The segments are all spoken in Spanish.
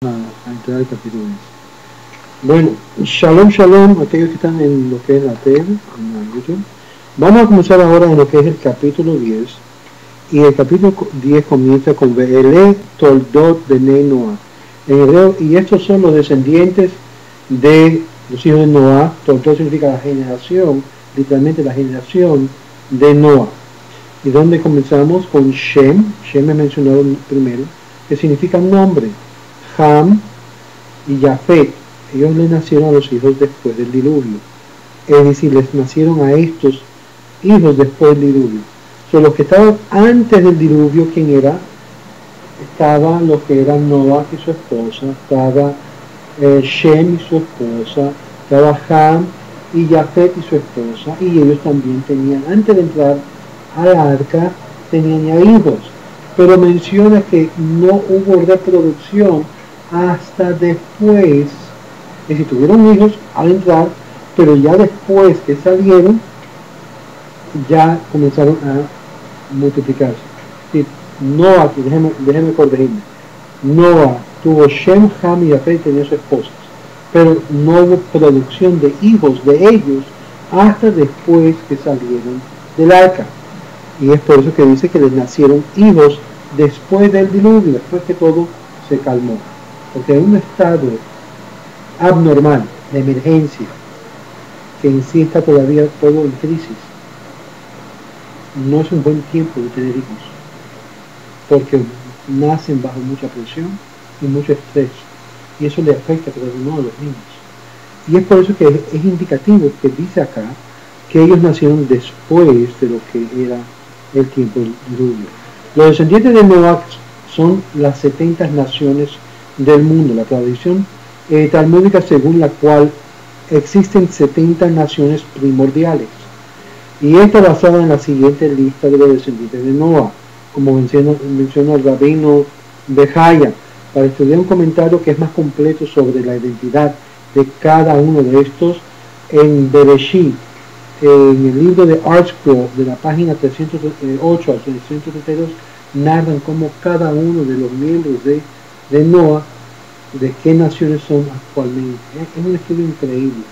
a entrar al capítulo 10. Bueno, shalom, shalom, aquellos que están en lo que es la tele, en la YouTube. Vamos a comenzar ahora en lo que es el capítulo 10. Y el capítulo 10 comienza con Ve'ele Toldot Bnei Noah. En hebreo, y estos son los descendientes de los hijos de Noah. Toldot significa la generación, literalmente la generación de Noah. Y donde comenzamos con Shem. Shem es mencionado primero, que significa nombre. Ham y Jafet. Ellos le nacieron a los hijos después del diluvio. Es decir, les nacieron a estos hijos después del diluvio. Son los que estaban antes del diluvio, ¿quién era? Estaban los que eran Noah y su esposa, estaba Shem y su esposa, estaba Ham y Jafet y su esposa, y ellos también tenían, antes de entrar al arca, tenían ya hijos, pero menciona que no hubo reproducción hasta después, es decir, tuvieron hijos al entrar, pero ya después que salieron, ya comenzaron a multiplicarse. Sí, Noah, déjeme corregirme, Noah tuvo Shem, Ham y Jafet, tenía sus esposas, pero no hubo producción de hijos de ellos hasta después que salieron del arca. Y es por eso que dice que les nacieron hijos después del diluvio, después que todo se calmó. Porque en un estado abnormal, de emergencia, que en sí está todavía todo en crisis, no es un buen tiempo de tener hijos, porque nacen bajo mucha presión y mucho estrés, y eso le afecta pero no a los niños. Y es por eso que es indicativo que dice acá que ellos nacieron después de lo que era el tiempo del diluvio. Los descendientes de Noah son las 70 naciones del mundo, la tradición talmúdica según la cual existen 70 naciones primordiales. Y está basada en la siguiente lista de los descendientes de Noah, como menciona el rabino Behaya, para estudiar un comentario que es más completo sobre la identidad de cada uno de estos en Bereshit, en el libro de ArtScroll, de la página 308 al 332, narran cómo cada uno de los miembros de Noah, de qué naciones son actualmente. Es un estudio increíble.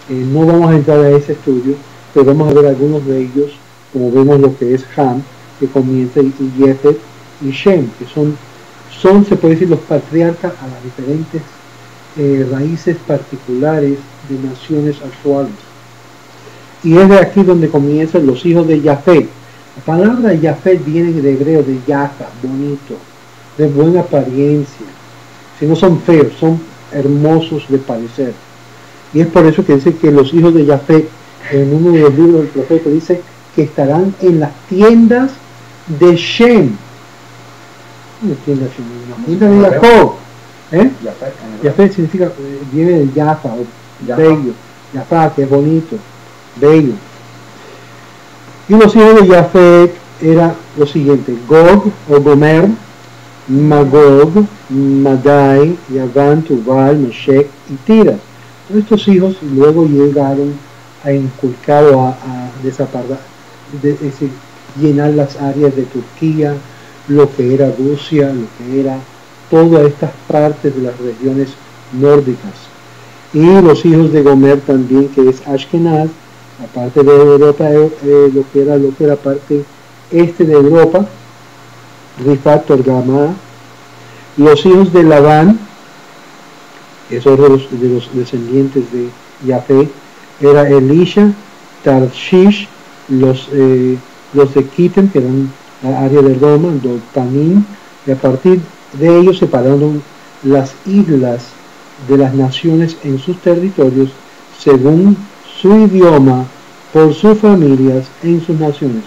No vamos a entrar a ese estudio, pero vamos a ver algunos de ellos, como vemos lo que es Ham, que comienza, y Jafet y Shem, que son, se puede decir, los patriarcas a las diferentes raíces particulares de naciones actuales. Y es de aquí donde comienzan los hijos de Jafet. La palabra Jafet viene de hebreo de Yafa, bonito, de buena apariencia. Si no son feos, son hermosos de parecer. Y es por eso que dice que los hijos de Jafet, en uno de los libros del profeta, dice que estarán en las tiendas de Shem. ¿Qué tienda Shem? En la tienda de Jacob. Jafet significa, viene de Yafa, o bello. Yafa, que es bonito, bello. Y los hijos de Jafet era lo siguiente: Gog o Gomer, Magog, Madai, Yavan, Tubal, Meshech y Tiras. Estos hijos luego llegaron a inculcar o a desaparecer, es decir, llenar las áreas de Turquía, lo que era Rusia, lo que era todas estas partes de las regiones nórdicas. Y los hijos de Gomer también, que es Ashkenaz, aparte de Europa, lo que era parte este de Europa, Rifat, Torgamá. Los hijos de Labán, que son de los descendientes de Jafet, era Elisha, Tarshish, los de Kitem, que eran la área de Roma, Dotanim, y a partir de ellos separaron las islas de las naciones en sus territorios según su idioma, por sus familias, en sus naciones.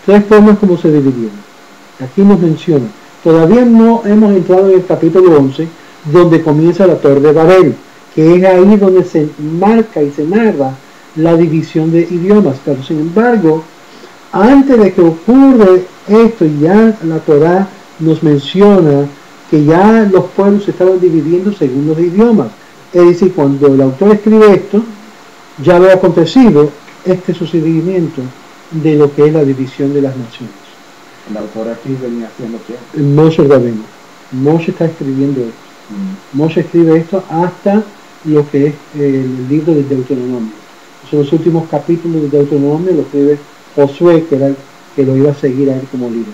Tres formas como se dividieron. Aquí nos menciona. Todavía no hemos entrado en el capítulo 11, donde comienza la Torre de Babel, que es ahí donde se marca y se narra la división de idiomas. Pero sin embargo, antes de que ocurra esto, ya la Torá nos menciona que ya los pueblos se estaban dividiendo según los idiomas. Es decir, cuando el autor escribe esto, ya había acontecido este sucedimiento de lo que es la división de las naciones. El autor aquí venía haciendo qué? Moshe Rabbeinu. Moshe está escribiendo esto. Moshe escribe esto hasta lo que es el libro de Deuteronomio. Son los últimos capítulos de Deuteronomio, lo escribe Josué, que era el que lo iba a seguir a él como líder.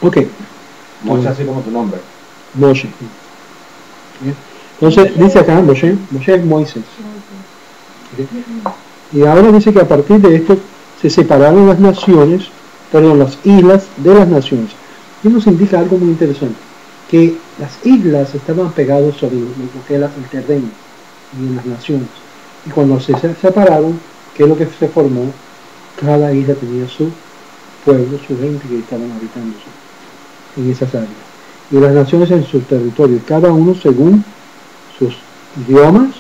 Ok. Moshe así como tu nombre. Moshe. Entonces dice acá, Moshe es Moisés. Y ahora dice que a partir de esto se separaron las islas de las naciones. Y nos indica algo muy interesante, que las islas estaban pegadas sobre lo que era el terreno y en las naciones. Y cuando se separaron, ¿qué es lo que se formó? Cada isla tenía su pueblo, su gente que estaban habitando en esas áreas. Y las naciones en su territorio, cada uno según sus idiomas,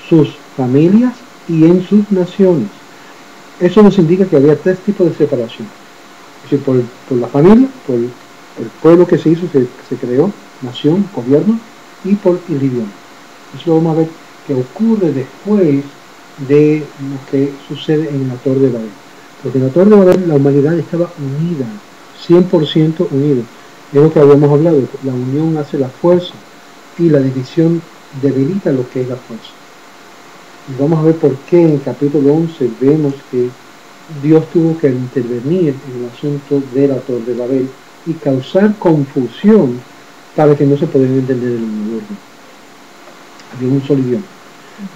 sus familias y en sus naciones. Eso nos indica que había tres tipos de separación. Es decir, por la familia, por el pueblo que se hizo, se creó, nación, gobierno, y por el idioma. Eso lo vamos a ver que ocurre después de lo que sucede en la Torre de Babel. Porque en la Torre de Babel la humanidad estaba unida, 100% unida. Es lo que habíamos hablado, la unión hace la fuerza y la división debilita lo que es la fuerza. Y vamos a ver por qué en el capítulo 11 vemos que Dios tuvo que intervenir en el asunto de la Torre de Babel y causar confusión para que no se pudiera entender el idioma. Había un solo idioma.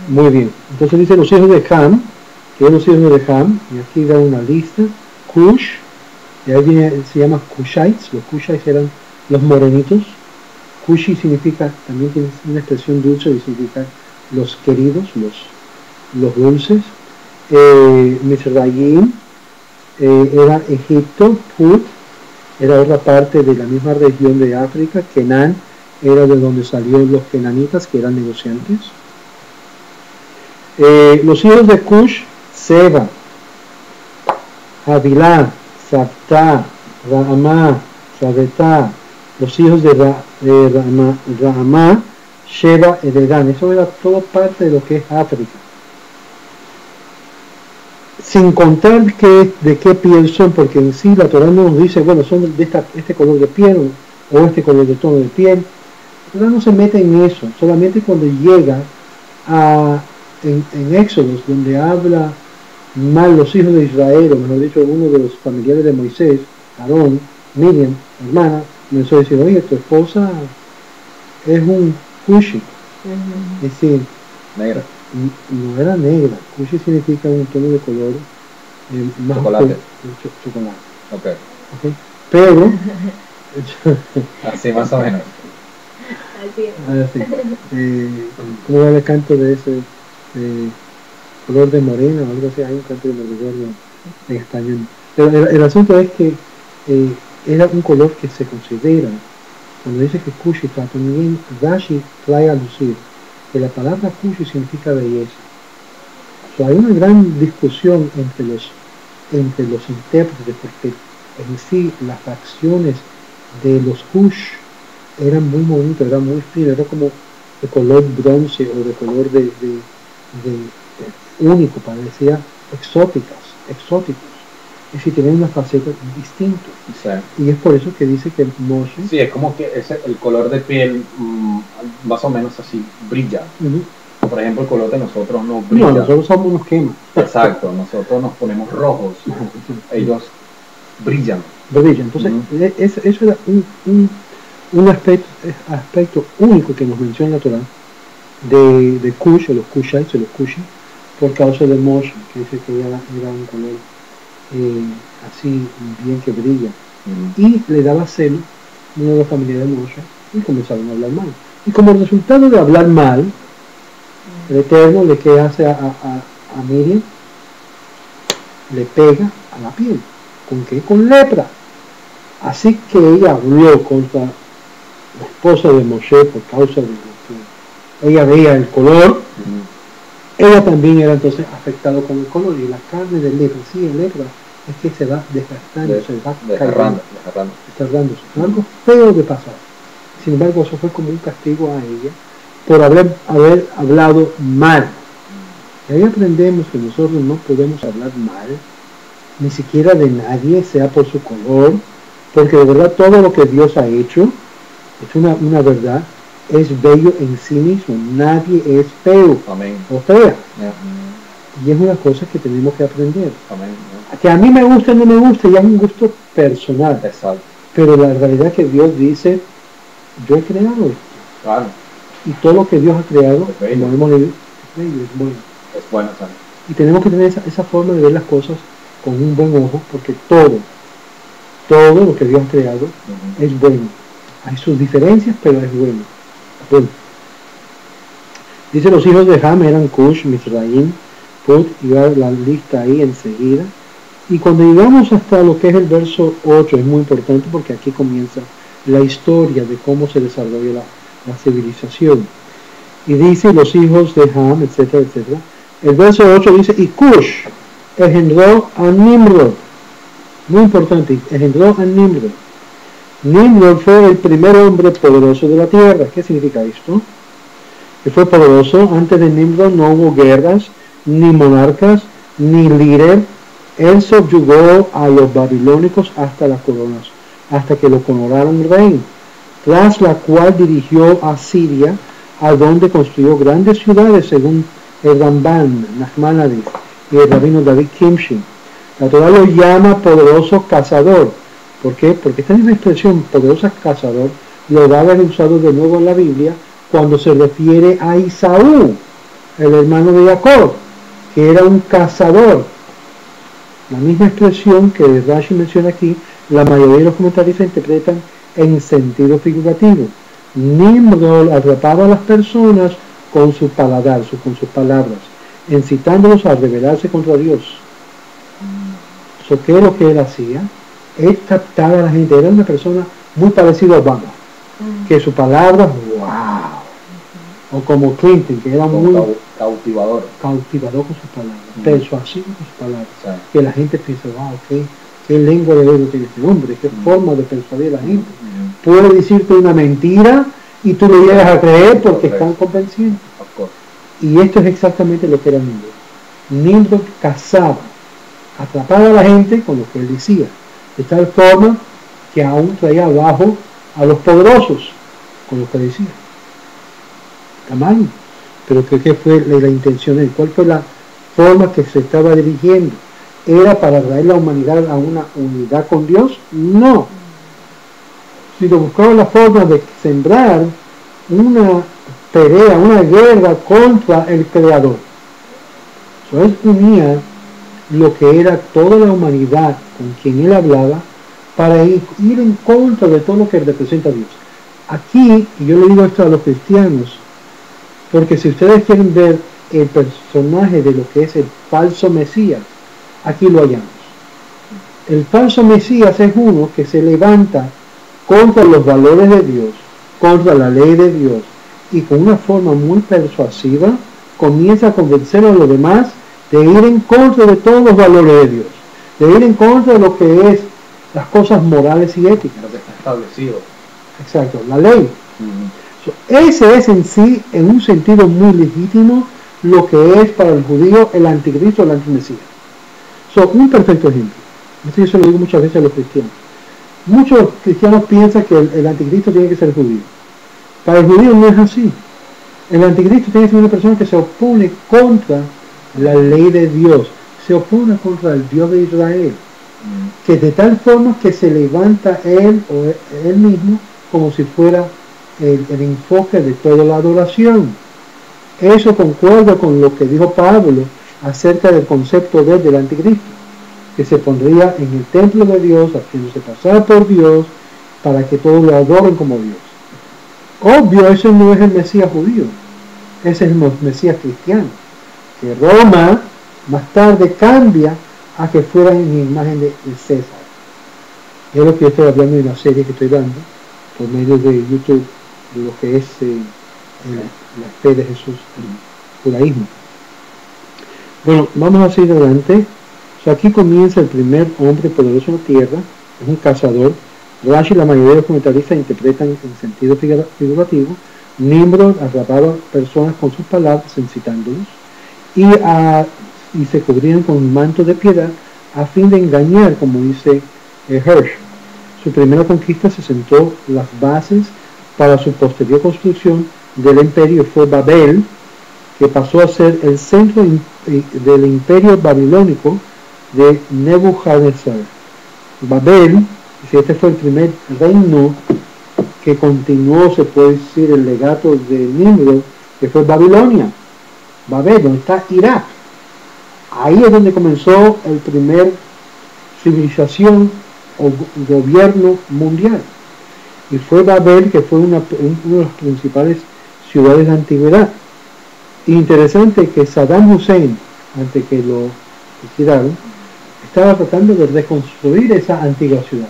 Muy bien. Entonces dice los hijos de Ham, que son los hijos de Ham, y aquí da una lista, Cush, y ahí viene, se llama Cushites, los Cushites eran los morenitos. Cushi significa, también tiene una expresión dulce y significa los queridos, los dulces. Mizraim era Egipto, Put era otra parte de la misma región de África, Kenan era de donde salieron los kenanitas que eran negociantes. Los hijos de Cush, Seba, Havilá, Sabta, Raamá, Sabetá, los hijos de Raamá, Sheba y Dedán. Eso era todo parte de lo que es África. Sin contar de qué piel son, porque en sí la Torah no nos dice, bueno, son de este color de piel o este color de tono de piel. La Torah no se mete en eso, solamente cuando llega en Éxodos, donde habla mal los hijos de Israel, o mejor dicho, uno de los familiares de Moisés, Aarón, Miriam, hermana, comenzó a decir, oye, tu esposa es un Cushi. Es decir, negra. No era negra. Cushi significa un tono de color más chocolate. Chocolate. Okay. Pero así más o menos. Así. ¿Cómo va el canto de ese color de morena o algo así? Hay un canto de recuerdo en español. Pero el asunto es que era un color que se considera, cuando dice que Cushi, también Rashi trae a lucir que la palabra Cushi significa belleza. Hay una gran discusión entre los intérpretes, porque en sí las facciones de los Cush eran muy bonitos, eran muy finos, era como de color bronce o de color de único, parecía exóticos. Es decir, tenían unas facetas distintas. Sí. Y es por eso que dice que Moshe... Sí, es como que el color de piel más o menos así brilla. Por ejemplo, el color de nosotros no brilla. No, nosotros somos unos quemas. Exacto, nosotros nos ponemos rojos. Ellos brillan. Entonces, eso era un aspecto único que nos menciona la Torah de Cush, o los Cushites, o los Cushi, por causa de Moshe, que dice que era un color así bien que brilla. Y le daba celo a una de las familias de Moshe y comenzaron a hablar mal. Y como resultado de hablar mal, el Eterno le que hace a Miriam, le pega a la piel. ¿Con qué? Con lepra. Así que ella habló contra la esposa de Moshe por causa de que ella veía el color. Ella también era entonces afectada con el color, y la carne del lepra, sí, el lepra es que se va desgastando, se va desgarrándose. Algo feo de pasar. Sin embargo, eso fue como un castigo a ella por haber hablado mal. Y ahí aprendemos que nosotros no podemos hablar mal, ni siquiera de nadie, sea por su color, porque de verdad todo lo que Dios ha hecho es una verdad, es bello en sí mismo. Nadie es feo Amén. o fea. Yeah. Y es una cosa que tenemos que aprender. Amén. Que a mí me gusta o no me gusta, ya es un gusto personal. Exacto. Pero la realidad es que Dios dice, yo he creado esto. Claro. Y todo lo que Dios ha creado, Es bello. como hemos leído, es bello, es bueno. Es bueno, ¿sabes? Y tenemos que tener esa forma de ver las cosas con un buen ojo, porque todo lo que Dios ha creado es bueno. Hay sus diferencias, pero es bueno. Bueno. Dice, los hijos de Ham eran Cush, Mizraim, Put, y va la lista ahí enseguida. Y cuando llegamos hasta lo que es el verso 8, es muy importante porque aquí comienza la historia de cómo se desarrolla la civilización. Y dice, los hijos de Ham, etcétera, etcétera. El verso 8 dice, y Cush engendró a Nimrod. Muy importante, engendró a Nimrod. Nimrod fue el primer hombre poderoso de la tierra. ¿Qué significa esto? Que fue poderoso. Antes de Nimrod no hubo guerras, ni monarcas, ni líder. Él subyugó a los babilónicos hasta las coronas, hasta que lo coronaron rey, tras la cual dirigió a Siria, a donde construyó grandes ciudades, según el Ramban, Nachmanides y el rabino David Kimshin. La Torah lo llama poderoso cazador. ¿Por qué? Porque esta misma expresión, poderoso cazador, lo va a haber usado de nuevo en la Biblia cuando se refiere a Isaú, el hermano de Jacob, que era un cazador. La misma expresión que Rashi menciona aquí, la mayoría de los comentaristas interpretan en sentido figurativo. Nimrod atrapaba a las personas con su paladar, con sus palabras, incitándolos a rebelarse contra Dios. ¿Qué es lo que él hacía? Él captaba a la gente, era una persona muy parecida a Obama, que su palabra, wow, o como Clinton, que era muy cautivador con sus palabras, persuasivo con sus palabras, sí. Que la gente piensa, wow, qué lengua de dedo tiene este hombre, qué forma de persuadir a la gente. Puede decirte una mentira y tú le llegas a creer porque están convencidos. Y esto es exactamente lo que era Nimrod. Nimrod cazaba, atrapaba a la gente con lo que él decía, de tal forma que aún traía abajo a los poderosos con lo que decía. Está mal, pero ¿qué fue la intención de él? ¿Cuál fue la forma que se estaba dirigiendo? ¿Era para traer la humanidad a una unidad con Dios? No. Sino buscaba la forma de sembrar una pelea, una guerra contra el Creador. Él unía lo que era toda la humanidad con quien él hablaba para ir en contra de todo lo que representa a Dios. Aquí, y yo le digo esto a los cristianos, porque si ustedes quieren ver el personaje de lo que es el falso Mesías, aquí lo hallamos. El falso Mesías es uno que se levanta contra los valores de Dios, contra la ley de Dios, y con una forma muy persuasiva comienza a convencer a los demás de ir en contra de todos los valores de Dios, de ir en contra de lo que es las cosas morales y éticas. Lo que está establecido. Exacto, la ley. Ese es en sí, en un sentido muy legítimo, lo que es para el judío el anticristo, el antimesías. Un perfecto ejemplo. Esto yo se lo digo muchas veces a los cristianos. Muchos cristianos piensan que el anticristo tiene que ser judío. Para el judío no es así. El anticristo tiene que ser una persona que se opone contra la ley de Dios, se opone contra el Dios de Israel, que de tal forma que se levanta él o él mismo como si fuera el enfoque de toda la adoración. Eso concuerda con lo que dijo Pablo acerca del concepto del anticristo, que se pondría en el templo de Dios, haciéndose pasar por Dios, para que todos lo adoren como Dios. Obvio, ese no es el Mesías judío, ese es el Mesías cristiano, que Roma más tarde cambia a que fuera en imagen de César. Es lo que yo estoy hablando en la serie que estoy dando por medio de YouTube, de lo que es la fe de Jesús, el judaísmo. Bueno, vamos a seguir adelante. Aquí comienza el primer hombre poderoso en la tierra, es un cazador. Rashi, la mayoría de los comentaristas interpretan en sentido figurativo. Nimrod atrapaba personas con sus palabras, incitándolos, y se cubrían con un manto de piedad a fin de engañar, como dice Hirsch. Su primera conquista se sentó las bases para su posterior construcción del imperio fue Babel, que pasó a ser el centro del imperio babilónico de Nebuchadnezzar. Babel, este fue el primer reino que continuó, se puede decir, el legato de Nimrod, que fue Babilonia. Babel, donde está Irak. Ahí es donde comenzó el primer civilización o gobierno mundial. Y fue Babel, que fue una de las principales ciudades de la antigüedad. Interesante que Saddam Hussein, antes que lo tiraron, estaba tratando de reconstruir esa antigua ciudad.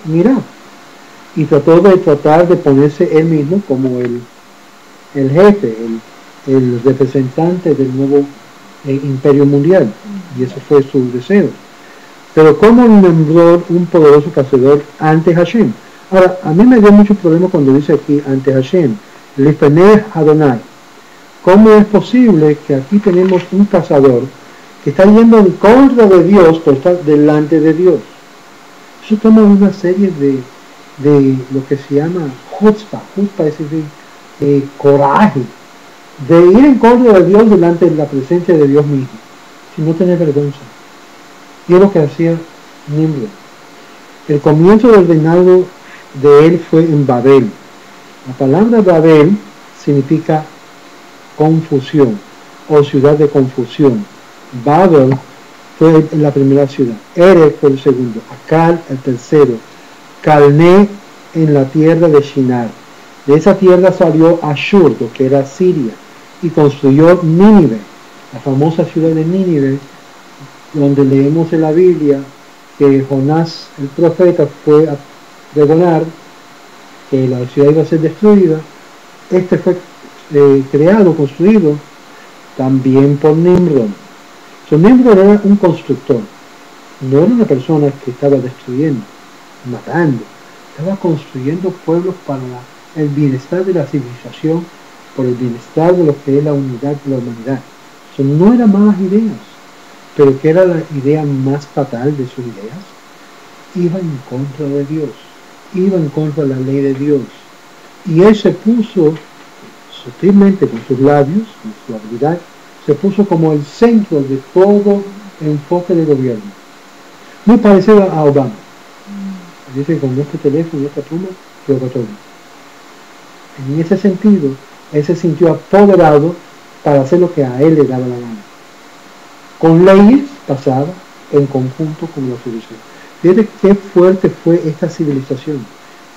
Mira, y trató de ponerse él mismo como el jefe, el representante del nuevo imperio mundial, y ese fue su deseo. Pero ¿cómo nombró un poderoso cazador ante Hashem? Ahora, a mí me dio mucho problema cuando dice aquí ante Hashem, Lifnei Adonai. ¿Cómo es posible que aquí tenemos un cazador que está yendo en contra de Dios por estar delante de Dios? Eso toma una serie de lo que se llama chutzpah es decir, coraje, de ir en contra de Dios delante de la presencia de Dios mismo, sin no tener vergüenza. Y es lo que hacía Nimrod. El comienzo del reinado de él fue en Babel. La palabra Babel significa confusión o ciudad de confusión. Babel fue la primera ciudad, Erech fue el segundo, Akal el tercero, Calné en la tierra de Shinar. De esa tierra salió Ashur, que era Siria, y construyó Nínive, la famosa ciudad de Nínive, donde leemos en la Biblia que Jonás, el profeta, fue a pregonar que la ciudad iba a ser destruida. Este fue construido también por Nimrod. Nimrod era un constructor, no era una persona que estaba destruyendo, matando, estaba construyendo pueblos para el bienestar de la civilización, por el bienestar de lo que es la unidad de la humanidad. No eran malas ideas, pero que era la idea más fatal de sus ideas, iba en contra de Dios, iba en contra de la ley de Dios, y él se puso sutilmente con sus labios, con su habilidad, se puso como el centro de todo enfoque de gobierno. Muy parecido a Obama. Dice que con este teléfono y esta pluma, lo todo. En ese sentido, él se sintió apoderado para hacer lo que a él le daba la gana. Con leyes pasadas en conjunto con la civilización. Fíjate qué fuerte fue esta civilización,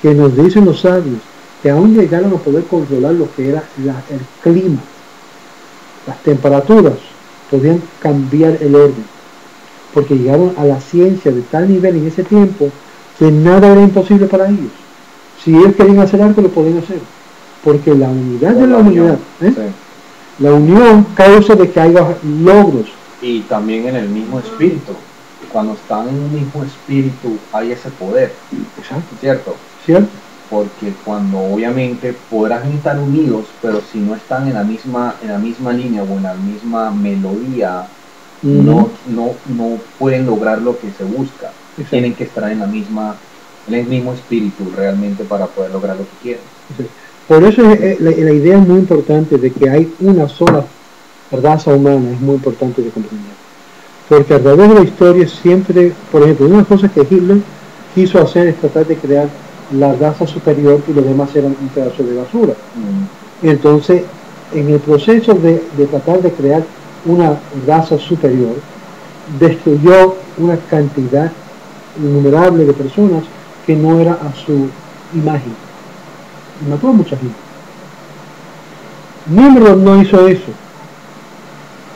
que nos dicen los sabios, que aún llegaron a poder controlar lo que era el clima, las temperaturas, podían cambiar el orden, porque llegaron a la ciencia de tal nivel en ese tiempo que nada era imposible para ellos. Si ellos querían hacer algo, lo podían hacer, porque la unidad de la humanidad, sí. La unión causa de que haya logros. Y también en el mismo espíritu, cuando están en un mismo espíritu hay ese poder. Exacto. ¿Cierto? Porque cuando obviamente podrán estar unidos, pero si no están en la misma línea o en la misma melodía, no pueden lograr lo que se busca. Exacto. Tienen que estar en el mismo espíritu realmente para poder lograr lo que quieren. Exacto. Por eso la idea es muy importante de que hay una sola raza humana, es muy importante de comprender. Porque a través de la historia siempre, por ejemplo, una cosa que Hitler quiso hacer es tratar de crear la raza superior y los demás eran un pedazo de basura. Entonces, en el proceso de tratar de crear una raza superior, destruyó una cantidad innumerable de personas que no era a su imagen. Y mató a mucha gente. Nimrod no hizo eso.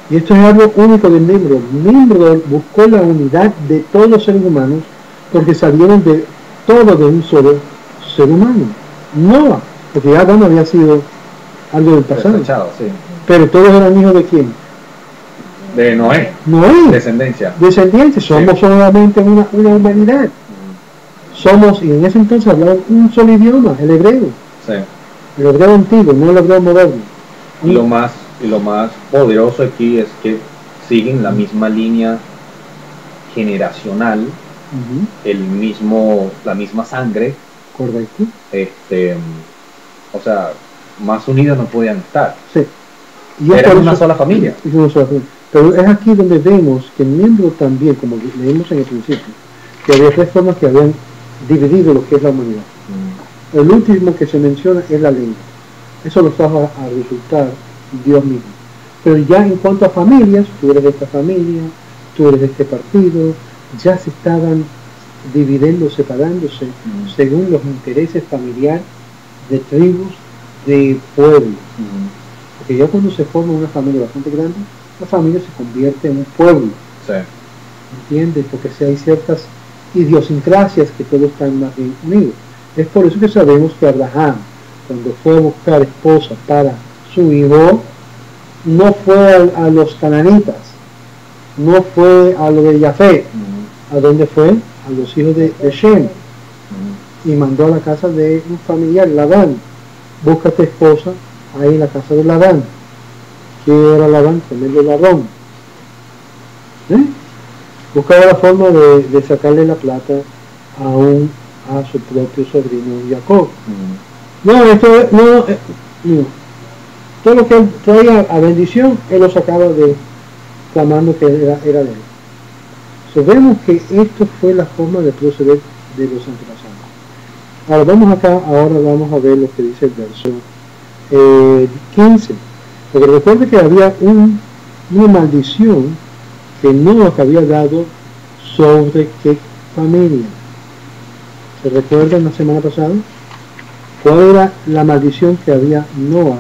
Y esto es algo único de Nimrod. Nimrod buscó la unidad de todos los seres humanos porque salieron de todo de un solo ser humano. Noah, porque ya Adán había sido algo del pasado. Sí. Pero todos eran hijos de quién? De Noé. Descendencia. Somos solamente una humanidad. Somos, y en ese entonces hablaban un solo idioma, el hebreo. Sí. El hebreo antiguo, no el hebreo moderno. Y lo más poderoso aquí es que siguen la misma línea generacional, la misma sangre, Correcto. O sea, más unidos no podían estar. Sí. Y Eran una sola familia. Pero es aquí donde vemos que el miembro también, como leímos en el principio, que había tres formas que habían dividido lo que es la humanidad. El último que se menciona es la lengua. Eso lo trajo a resultar Dios mismo. Pero ya en cuanto a familias, tú eres de esta familia, tú eres de este partido, ya se estaban dividiendo, separándose según los intereses familiares de tribus, de pueblos. Porque ya cuando se forma una familia bastante grande, la familia se convierte en un pueblo. Sí. ¿Entiendes? Porque si hay ciertas idiosincrasias que todos están más bien unidos. Es por eso que sabemos que Abraham, cuando fue a buscar esposa para su hijo, no fue a los cananitas, no fue a lo de Jafet. ¿A dónde fue? A los hijos de Shem. Y mandó a la casa de un familiar, Labán. Búscate esposa ahí en la casa de Labán. ¿Qué era Labán? Tremendo ladrón. Buscaba la forma de sacarle la plata a su propio sobrino Jacob. No, esto no. Todo lo que él traía a bendición, él lo sacaba clamando que era de él. Vemos que esto fue la forma de proceder de los antepasados. Ahora vamos a ver lo que dice el verso 15. Porque recuerde que había una maldición que Noah había dado sobre qué familia. ¿Se recuerdan la semana pasada? ¿Cuál era la maldición que había Noah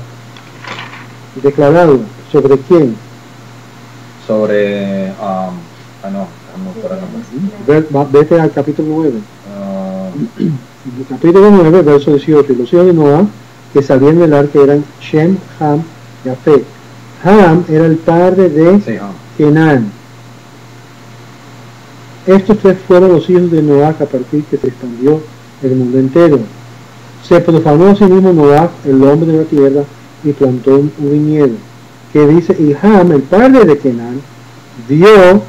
declarado? ¿Sobre quién? Sobre Vete al capítulo 9. El capítulo 9, verso 18. Los hijos de Noah que salían del arca eran Shem, Ham y Jafet. Ham era el padre de Kenan. Estos tres fueron los hijos de Noah a partir que se expandió el mundo entero. Se profanó a sí mismo Noah, el hombre de la tierra, y plantó un viñedo. Que dice, y Ham, el padre de Kenan, dio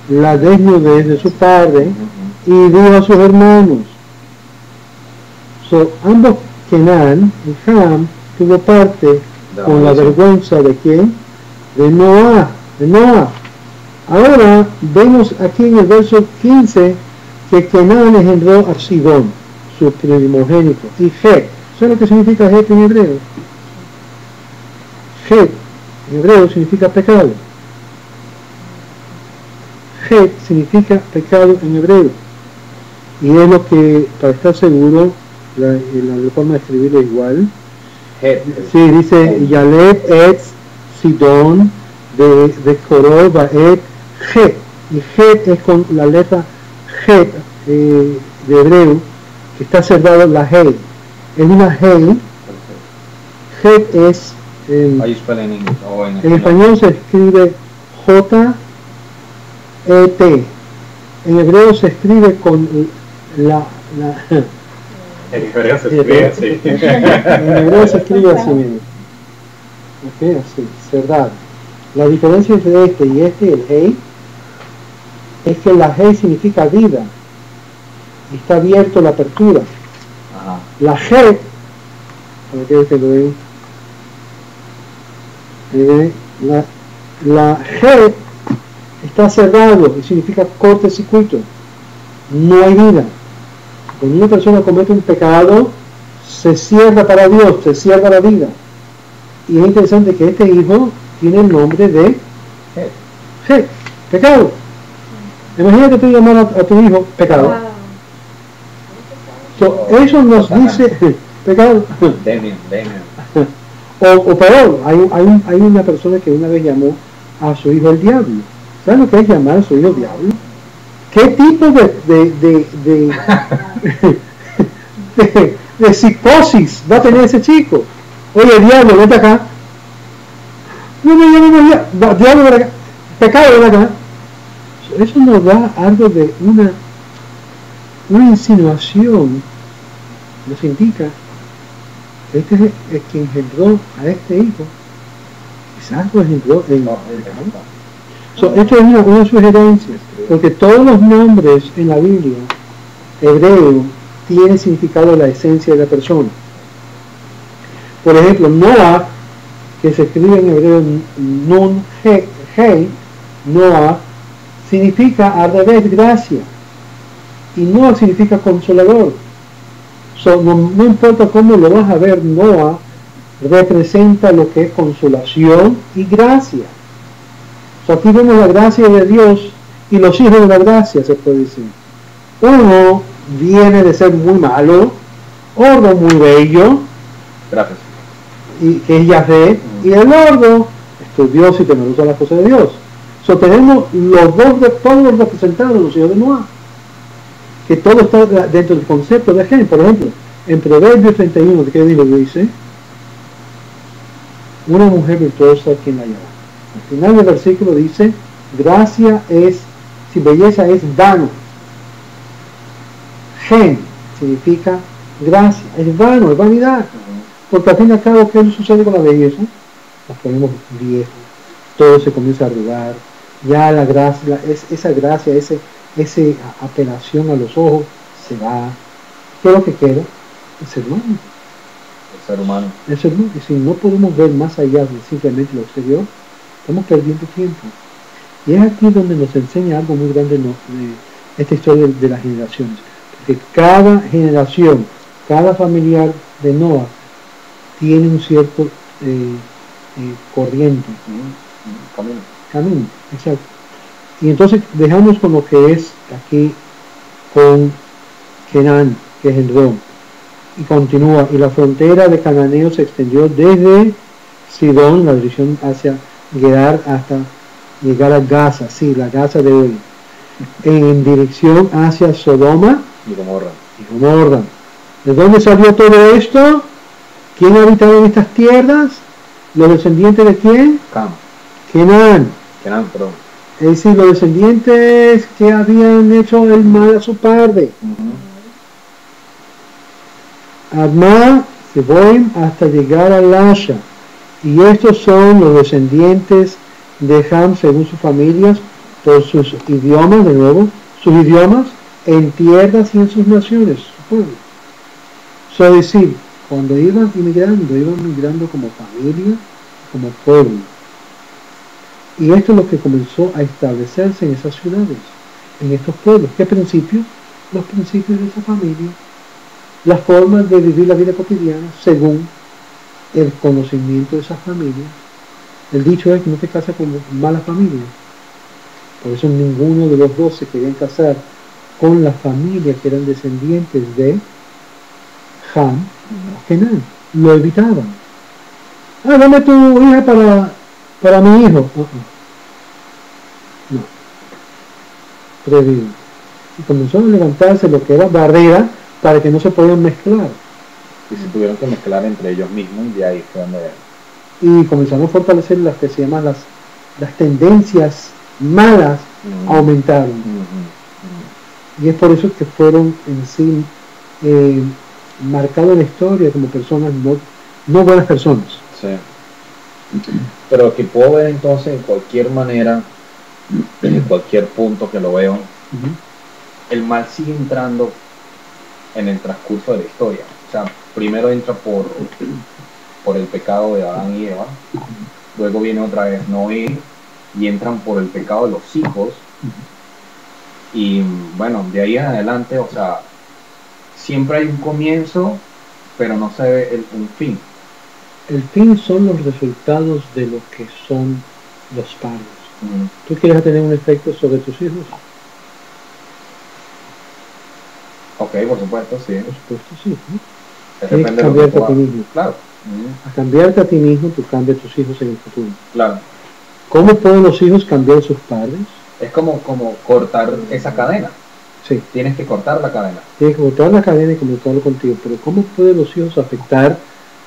la desnudez de su padre y dijo a sus hermanos. Ambos, Kenan y Ham, tuvo parte con la vergüenza de quién? De Noah. Ahora vemos aquí en el verso 15 que Kenan engendró a Sidón, su primogénito, y Het. ¿Sabes lo que significa Het en hebreo? Het en hebreo significa pecado. Het significa pecado en hebreo. Y es lo que, para estar seguro, la forma de escribirlo igual. Sí, dice Yaled et Sidón de Korov et Het. Y Het es con la letra Het de hebreo, que está cerrado la Hei. Es una Hei. Het es en español se escribe J-E-T. En hebreo se escribe con la en hebreo se escribe así. En hebreo se escribe así mismo. Ok, así, cerrado. La diferencia entre este y el Hei, es que la Hei significa vida. Y está abierto la apertura. Ajá. La Het, para que lo ven. La Het está cerrado y significa cortocircuito. No hay vida. Cuando una persona comete un pecado, se cierra para Dios, se cierra la vida. Y es interesante que este hijo tiene el nombre de Het, pecado. Imagínate tú llamar a tu hijo pecado. Eso nos dice pecado. Demian. O peor, hay una persona que una vez llamó a su hijo el diablo. ¿Saben lo que es llamar a su hijo diablo? ¿Qué tipo de psicosis va a tener ese chico? Oye, diablo, vete acá. No me llames diablo, ven acá. Pecado, ven acá. Eso nos da algo de una insinuación. Nos indica que este es quien engendró a este hijo. Quizás lo engendró en esto es una sugerencia, porque todos los nombres en la Biblia, hebreo, tiene significado la esencia de la persona. Por ejemplo, Noah, que se escribe en hebreo Nun Hei, Noah, significa al revés, gracia. Y Noah significa consolador. No importa cómo lo vas a ver, Noah representa lo que es consolación y gracia. Aquí vemos la gracia de Dios y los hijos de la gracia, se puede decir. Uno viene de ser muy malo, otro muy bello, gracias, y que es Yahvé, y el otro estudioso y temeroso de las cosas de Dios. Tenemos los dos de todos representados, los hijos de Noah, que todo está dentro del concepto de gen. Por ejemplo, en Proverbios 31, ¿qué dice? Una mujer virtuosa, quien la llama. Al final del versículo dice, gracia es, si belleza es vano. Gen significa gracia, es vano, es vanidad. Porque al fin y al cabo, ¿qué sucede con la belleza? Nos ponemos viejos, todo se comienza a arrugar, ya la gracia, esa gracia, esa apelación a los ojos se va. ¿Qué es lo que queda? El ser humano. El ser humano. El ser humano. Y si no podemos ver más allá de simplemente lo exterior, estamos perdiendo tiempo. Y es aquí donde nos enseña algo muy grande de esta historia de las generaciones. Porque cada generación, cada familiar de Noah tiene un cierto corriente. Camino, exacto. Y entonces dejamos con lo que es aquí con Canaán, que es el Rom. Y continúa, y la frontera de Cananeo se extendió desde Sidón, la dirección hacia Gerar, hasta llegar a Gaza, sí, la Gaza de hoy, en dirección hacia Sodoma y Gomorra. ¿De dónde salió todo esto? ¿Quién habitaba en estas tierras? ¿Los descendientes de quién? Canaán, perdón. Es decir, los descendientes que habían hecho el mal a su padre. Adma, Seboim, hasta llegar a Lasha. Y estos son los descendientes de Ham según sus familias, por sus idiomas, de nuevo, sus idiomas, en tierras y en sus naciones, su pueblo. Es decir, cuando iban migrando como familia, como pueblo. Y esto es lo que comenzó a establecerse en esas ciudades, en estos pueblos. ¿Qué principios? Los principios de esa familia, las formas de vivir la vida cotidiana según el conocimiento de esas familias. El dicho es que no te casas con malas familias. Por eso ninguno de los dos se querían casar con las familias que eran descendientes de Ham o Canaán. Lo evitaban. Dame tu hija para mi hijo. No. Prohibido. Y comenzó a levantarse lo que era barrera para que no se podían mezclar. Y se tuvieron que mezclar entre ellos mismos y ahí fue donde... Y comenzaron a fortalecer las que se llaman las tendencias malas, aumentaron. Y es por eso que fueron en sí marcados en la historia como personas no buenas personas. Sí. Pero que puedo ver entonces en cualquier manera, en cualquier punto que lo veo, el mal sigue entrando en el transcurso de la historia. O sea, primero entra por el pecado de Adán y Eva, luego viene otra vez Noé y entran por el pecado de los hijos, y bueno, de ahí en adelante, o sea, siempre hay un comienzo, pero no se ve un fin. El fin son los resultados de lo que son los padres. ¿Tú quieres tener un efecto sobre tus hijos? Ok, por supuesto, sí. Por supuesto, sí. Depende de cambiarte a ti mismo. Claro. A cambiarte a ti mismo, tú cambias a tus hijos en el futuro. Claro. ¿Cómo pueden los hijos cambiar a sus padres? Es como cortar esa cadena. Sí. Tienes que cortar la cadena. Tienes que cortar la cadena y comentarlo contigo. Pero ¿cómo pueden los hijos afectar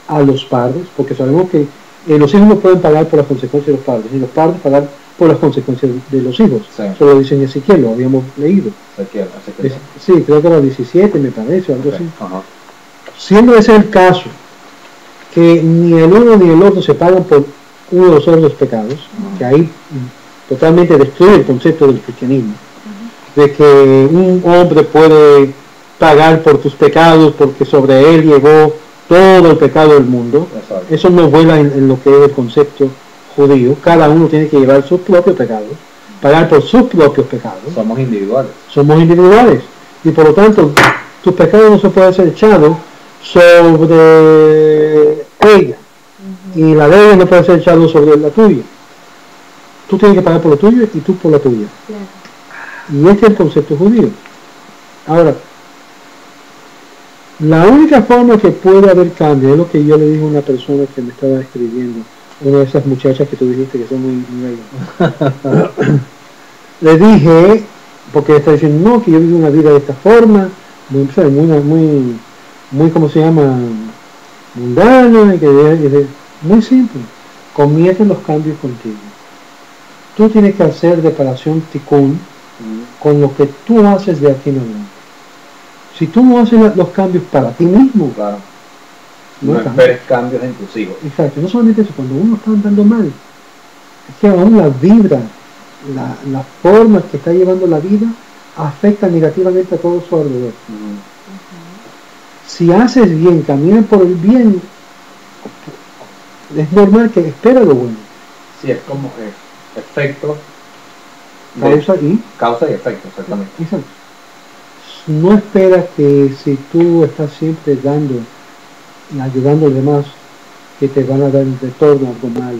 a los padres? Porque sabemos que los hijos no pueden pagar por las consecuencias de los padres, y los padres pagar por las consecuencias de los hijos. Sí. Eso lo dice en Ezequiel, lo habíamos leído. Ezequiel. Sí, creo que era 17, me parece, algo así. Ajá. Siendo ese el caso, que ni el uno ni el otro se pagan por uno de los otros pecados, que ahí totalmente destruye el concepto del cristianismo, de que un hombre puede pagar por tus pecados porque sobre él llevó todo el pecado del mundo. Exacto. Eso no vuela en lo que es el concepto judío. Cada uno tiene que llevar sus propios pecados, pagar por sus propios pecados. Somos individuales. Somos individuales y por lo tanto tus pecados no se pueden ser echados sobre ella y la de ella no puede ser echado sobre la tuya. Tú tienes que pagar por lo tuyo y tú por la tuya. Claro. Y este es el concepto judío. Ahora, la única forma que puede haber cambio es lo que yo le dije a una persona que me estaba escribiendo, una de esas muchachas que tú dijiste que son muy bellas. Le dije, porque está diciendo, no, que yo vivo una vida de esta forma, muy, ¿cómo se llama? Mundana, muy simple. Comienzan los cambios contigo. Tú tienes que hacer reparación tikkun con lo que tú haces de aquí en adelante. Si tú no haces los cambios para ti mismo, Claro. no No cambia. esperes cambios en tus hijos. Exacto, no solamente eso, cuando uno está andando mal, es que aún la vibra, la forma que está llevando la vida, afecta negativamente a todo su alrededor. Si haces bien, caminas por el bien, es normal que espera lo bueno. Sí, es como efecto de Causa y causa y efecto, exactamente. exacto. No espera que si tú estás siempre dando y ayudando a los demás, que te van a dar en retorno algo malo.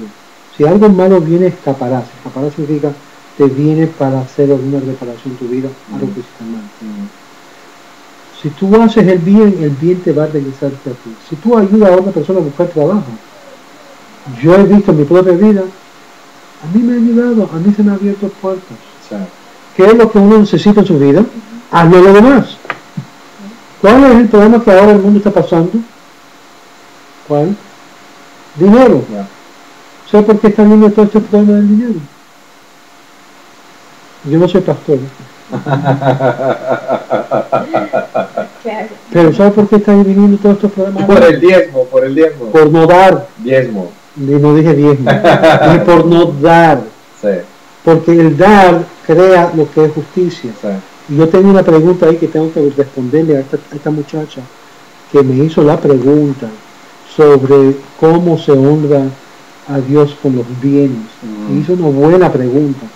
Si algo malo viene, escaparás. Escaparás significa te viene para hacer alguna reparación en tu vida, algo que está mal. Si tú haces el bien te va a regresarte a ti. Si tú ayudas a otra persona a buscar trabajo, yo he visto en mi propia vida, a mí me ha ayudado, a mí se me han abierto puertas. Sí. ¿Qué es lo que uno necesita en su vida? Hazlo lo demás. ¿Cuál es el problema que ahora el mundo está pasando? ¿Cuál? Dinero. Yeah. ¿Sabes por qué está viendo todo este problema del dinero? Yo no soy pastor, Claro. pero ¿sabes por qué está viniendo todos estos problemas? Por el diezmo. Por no dar. Diezmo. Y no dije diezmo, dije por no dar. Sí, Porque el dar crea lo que es justicia. sí. Y yo tengo una pregunta ahí que tengo que responderle a esta muchacha que me hizo la pregunta sobre cómo se honra a Dios con los bienes. Me hizo una buena pregunta.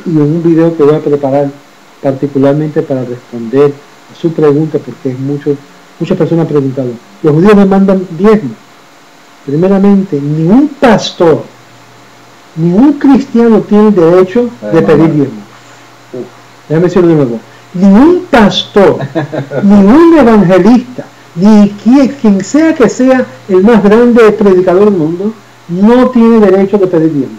Y en un video que voy a preparar particularmente para responder a su pregunta, porque es muchas personas han preguntado, los judíos me mandan diezmo. Primeramente, ningún pastor, ningún cristiano tiene el derecho de pedir diezmo. Déjame decirlo de nuevo. Ningún pastor, ningún evangelista, ni quien sea que sea el más grande predicador del mundo, no tiene derecho de pedir diezmo.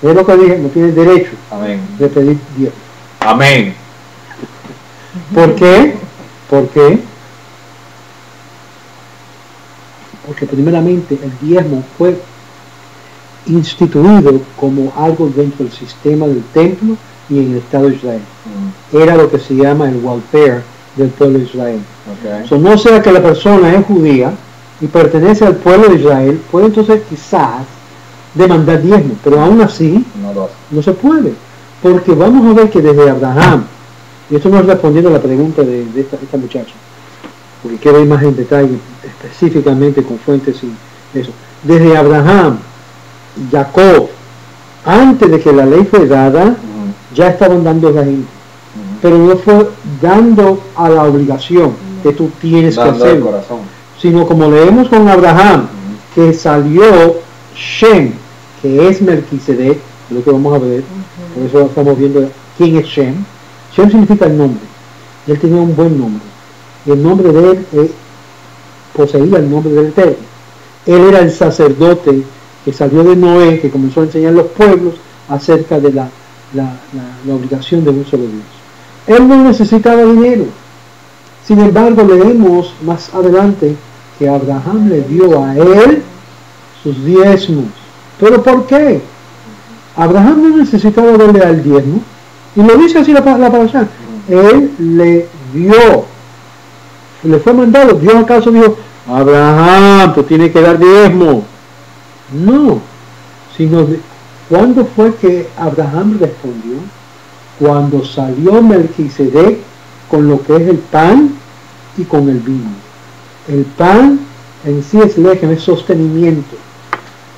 Es lo que dije, no tiene derecho Amén. de pedir diezmo. Amén. ¿Por qué? ¿Por qué? Porque primeramente el diezmo fue instituido como algo dentro del sistema del templo y en el Estado de Israel. Era lo que se llama el welfare del pueblo de Israel. Okay. So, no sea que la persona es judía y pertenece al pueblo de Israel, puede entonces quizás demandar diezmo, pero aún así No lo hace. no se puede, porque vamos a ver que desde Abraham, y esto no es respondiendo a la pregunta de esta muchacha, porque quiero ir más en detalle específicamente con fuentes y eso, desde Abraham, Jacob, antes de que la ley fue dada, ya estaban dando la gente, pero no fue dando a la obligación que tú tienes que Dando el hacerlo, corazón. sino como leemos con Abraham, que salió Shem, que es Melquisedec, es lo que vamos a ver, por eso estamos viendo quién es Shem. Shem significa el nombre, y él tenía un buen nombre, y el nombre de él poseía el nombre del Eterno. Él era el sacerdote que salió de Noé, que comenzó a enseñar a los pueblos acerca de la obligación de un solo Dios. Él no necesitaba dinero. Sin embargo, leemos más adelante que Abraham le dio a él sus diezmos. ¿Pero por qué? Abraham no necesitaba darle al diezmo. Y lo dice así la parasha. Él le dio. Le fue mandado. Dios acaso dijo, Abraham, tú tienes que dar diezmo. No. Sino, ¿cuándo fue que Abraham respondió? Cuando salió Melquisedec con lo que es el pan y con el vino. El pan en sí es lejem, es sostenimiento.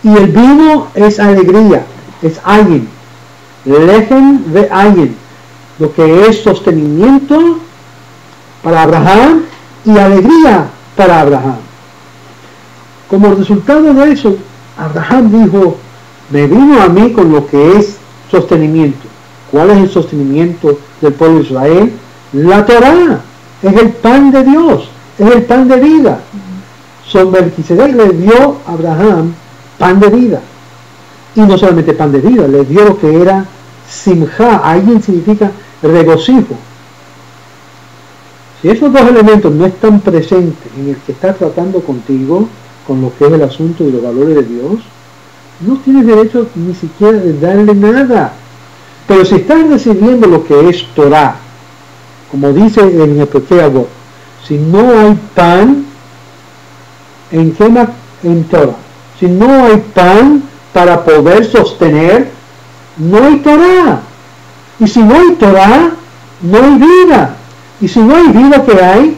Y el vino es alegría, es ayin. Lejem ve ayin, lo que es sostenimiento para Abraham y alegría para Abraham. Como resultado de eso, Abraham dijo, me vino a mí con lo que es sostenimiento. ¿Cuál es el sostenimiento del pueblo de Israel? La Torá, es el pan de Dios, es el pan de vida. Melquisedec le dio a Abraham pan de vida. Y no solamente pan de vida, le dio lo que era simjá, alguien significa regocijo. Si esos dos elementos no están presentes en el que está tratando contigo, con lo que es el asunto de los valores de Dios, no tienes derecho ni siquiera de darle nada. Pero si estás recibiendo lo que es Torah, como dice en el Pirkei Avot, si no hay pan, en Torah, si no hay pan para poder sostener, no hay Torah. Y si no hay Torah, no hay vida. Y si no hay vida, ¿qué hay?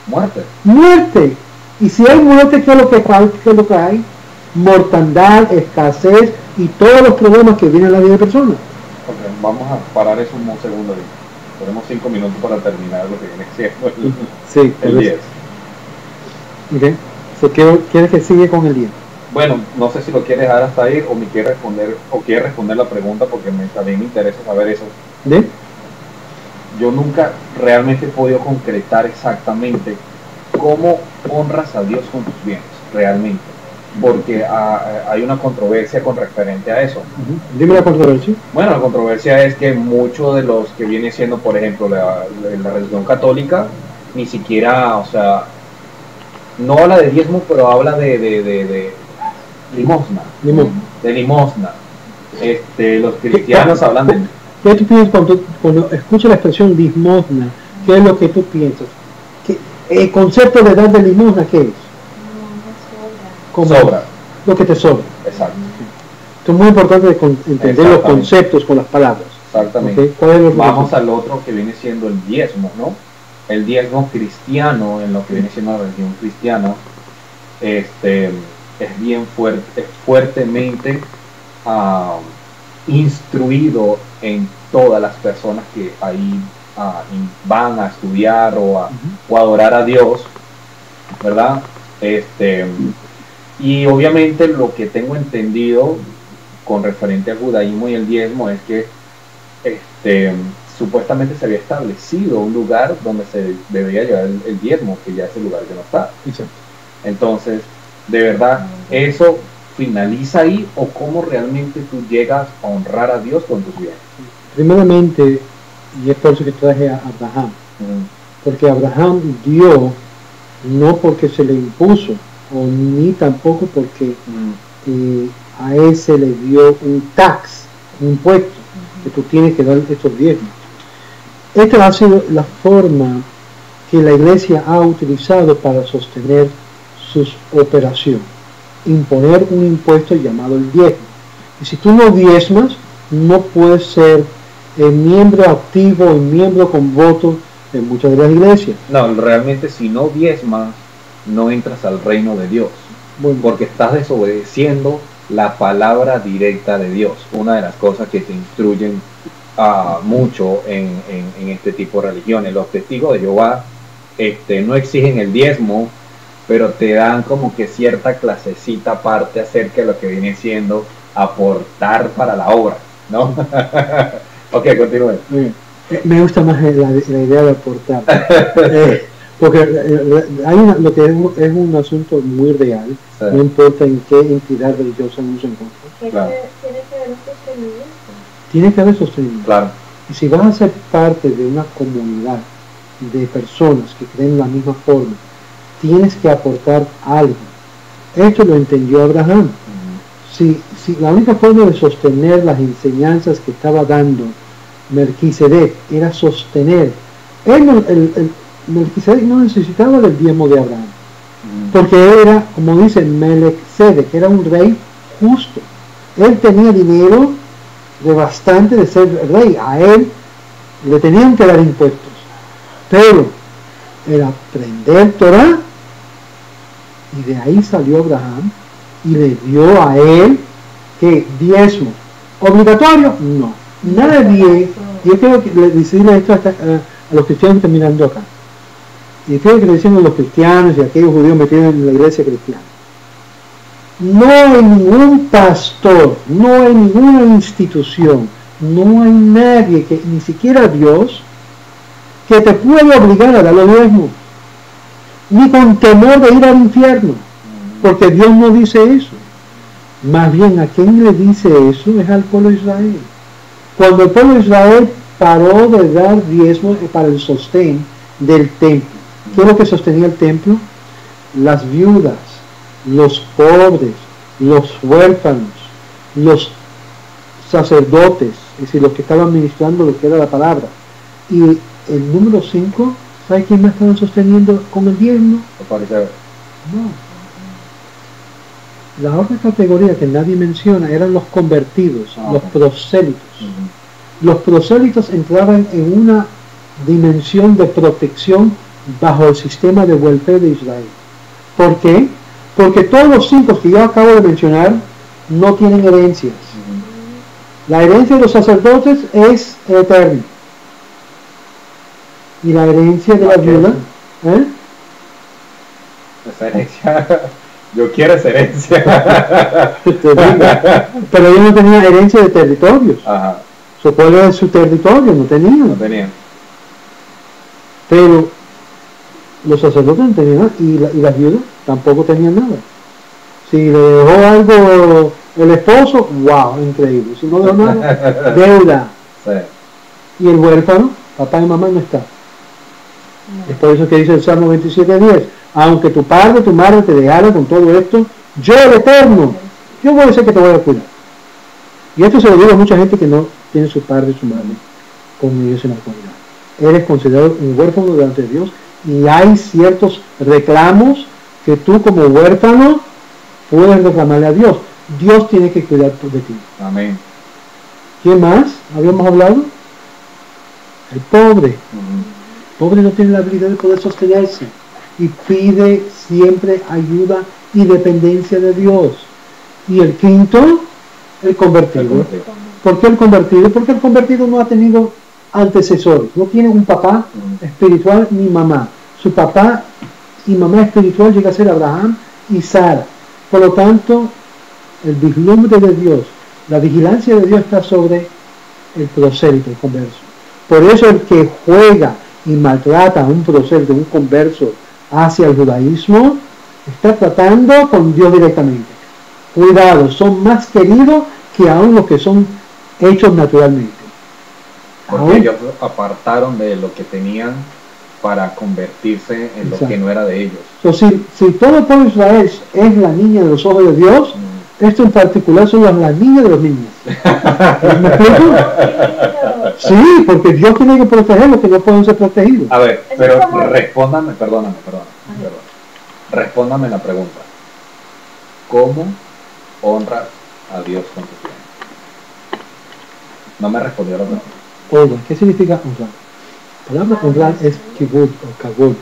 Muerte. Muerte. Y si hay muerte, ¿qué es lo que hay? Mortandad, escasez y todos los problemas que vienen a la vida de personas. Okay, vamos a parar eso un segundo. Tenemos 5 minutos para terminar lo que viene siendo el 10. Okay. So, ¿quieres que siga con el 10? Bueno, no sé si lo quieres dejar hasta ahí o me quieres responder la pregunta porque también me interesa saber eso. ¿De? Yo nunca realmente he podido concretar exactamente cómo honras a Dios con tus bienes, realmente. Porque hay una controversia con referente a eso. Dime la controversia. Bueno, la controversia es que muchos de los que viene siendo, por ejemplo, la religión católica, ni siquiera, o sea, no habla de diezmo, pero habla de limosna. De limosna. Los cristianos hablan de... ¿Qué tú piensas cuando escuchas la expresión limosna? ¿Qué es lo que tú piensas? El concepto de dar de limosna, ¿qué es? Sobra. Lo que te sobra. Exacto. Esto es muy importante entender los conceptos con las palabras. Exactamente. ¿Okay? Vamos al otro que viene siendo el diezmo, ¿no? El diezmo cristiano, en lo que viene siendo la religión cristiana, es bien fuerte, es fuertemente instruido en todas las personas que ahí van a estudiar o a adorar a Dios, ¿verdad? Y obviamente lo que tengo entendido con referente al judaísmo y el diezmo es que supuestamente se había establecido un lugar donde se debería llevar el diezmo, que ya ese lugar ya no está. Exacto. Entonces, de verdad, ¿eso finaliza ahí o cómo realmente tú llegas a honrar a Dios con tus bienes? Primeramente, y es por eso que traje a Abraham, porque Abraham dio no porque se le impuso, o ni tampoco porque a él se le dio un tax, un impuesto, que tú tienes que dar estos diezmos. Esta ha sido la forma que la iglesia ha utilizado para sostener sus operaciones, imponer un impuesto llamado el diezmo. Y si tú no diezmas, no puedes ser miembro activo y miembro con voto en muchas de las iglesias. No, realmente si no diezmas, no entras al reino de Dios, porque estás desobedeciendo la palabra directa de Dios. Una de las cosas que te instruyen mucho en este tipo de religiones. Los testigos de Jehová no exigen el diezmo, pero te dan como que cierta clasecita aparte acerca de lo que viene siendo aportar para la obra, ¿no? Ok, continúe. Me gusta más la idea de aportar. Porque hay lo que es un asunto muy real, sí. No importa en qué entidad religiosa uno se encuentra. Claro. Tiene que haber sostenimiento. Tiene que haber sostenimiento. Claro. Y si vas a ser parte de una comunidad de personas que creen de la misma forma, tienes que aportar algo. Esto lo entendió Abraham. Si la única forma de sostener las enseñanzas que estaba dando Melquisedec era sostener, Melquisedec no necesitaba del diezmo de Abraham, porque él era, como dice Melquisedec, era un rey justo. Él tenía dinero de bastante de ser rey, a él le tenían que dar impuestos, pero era aprender Torah, y de ahí salió Abraham y le dio a él que diezmo obligatorio, no, nada de 10. Yo quiero decirle esto a los cristianos que están mirando acá, y quiero que le decimos a los cristianos y a aquellos judíos metidos en la iglesia cristiana: no hay ningún pastor, no hay ninguna institución, no hay nadie, que ni siquiera Dios, que te pueda obligar a dar los diezmos, ni con temor de ir al infierno, porque Dios no dice eso. Más bien, ¿a quién le dice eso? Es al pueblo de Israel. Cuando el pueblo de Israel paró de dar diezmos para el sostén del templo, ¿qué es lo que sostenía el templo? Las viudas, los pobres, los huérfanos, los sacerdotes, es decir, los que estaban ministrando lo que era la palabra. Y el número 5, ¿sabe quién más estaban sosteniendo con el diezmo? No. La otra categoría que nadie menciona eran los convertidos, los prosélitos. Los prosélitos entraban en una dimensión de protección bajo el sistema de welfare de Israel. ¿Por qué? Porque todos los 5 que yo acabo de mencionar no tienen herencias. La herencia de los sacerdotes es eterna. Y la herencia de la viuda, Esa herencia, yo quiero esa herencia. Pero ellos no tenían herencia de territorios. Ajá. Su pueblo es su territorio, no tenían. No tenían. Pero los sacerdotes no tenían nada, y las viudas tampoco tenían nada. Si le dejó algo el esposo, wow, increíble. Si no dejó nada, deuda. Sí. Y el huérfano, papá y mamá no están. Es por eso que dice el Salmo 27:10: aunque tu padre y tu madre te dejaron con todo esto, yo el Eterno, yo voy a ser que te voy a cuidar. Y esto se lo digo a mucha gente que no tiene su padre y su madre con ellos en la actualidad. Eres considerado un huérfano delante de Dios, y hay ciertos reclamos que tú como huérfano puedes reclamarle a Dios. Dios tiene que cuidar de ti. Amén. ¿Quién más habíamos hablado? El pobre. El pobre no tiene la habilidad de poder sostenerse y pide siempre ayuda y dependencia de Dios. Y el quinto, el convertido. ¿Por qué el convertido? Porque el convertido no ha tenido antecesores, no tiene un papá espiritual ni mamá. Su papá y mamá espiritual llega a ser Abraham y Sara. Por lo tanto, el vislumbre de Dios, la vigilancia de Dios está sobre el prosélito, el converso. Por eso el que juega y maltrata a un prosélito, un converso hacia el judaísmo, está tratando con Dios directamente. Cuidado, son más queridos que aún los que son hechos naturalmente. Porque ellos apartaron de lo que tenían para convertirse en lo que no era de ellos. Entonces, si todo el pueblo de Israel es la niña de los ojos de Dios, esto en particular son las niñas de los niños. ¿Me explico? Sí, porque Dios tiene que proteger los que no pueden ser protegidos. A ver, pero respóndame, perdóname. Respóndame la pregunta. ¿Cómo honras a Dios con tu tiempo? No me respondió la pregunta. Honra, ¿qué significa honrar? La palabra honrar es kibud o kabod,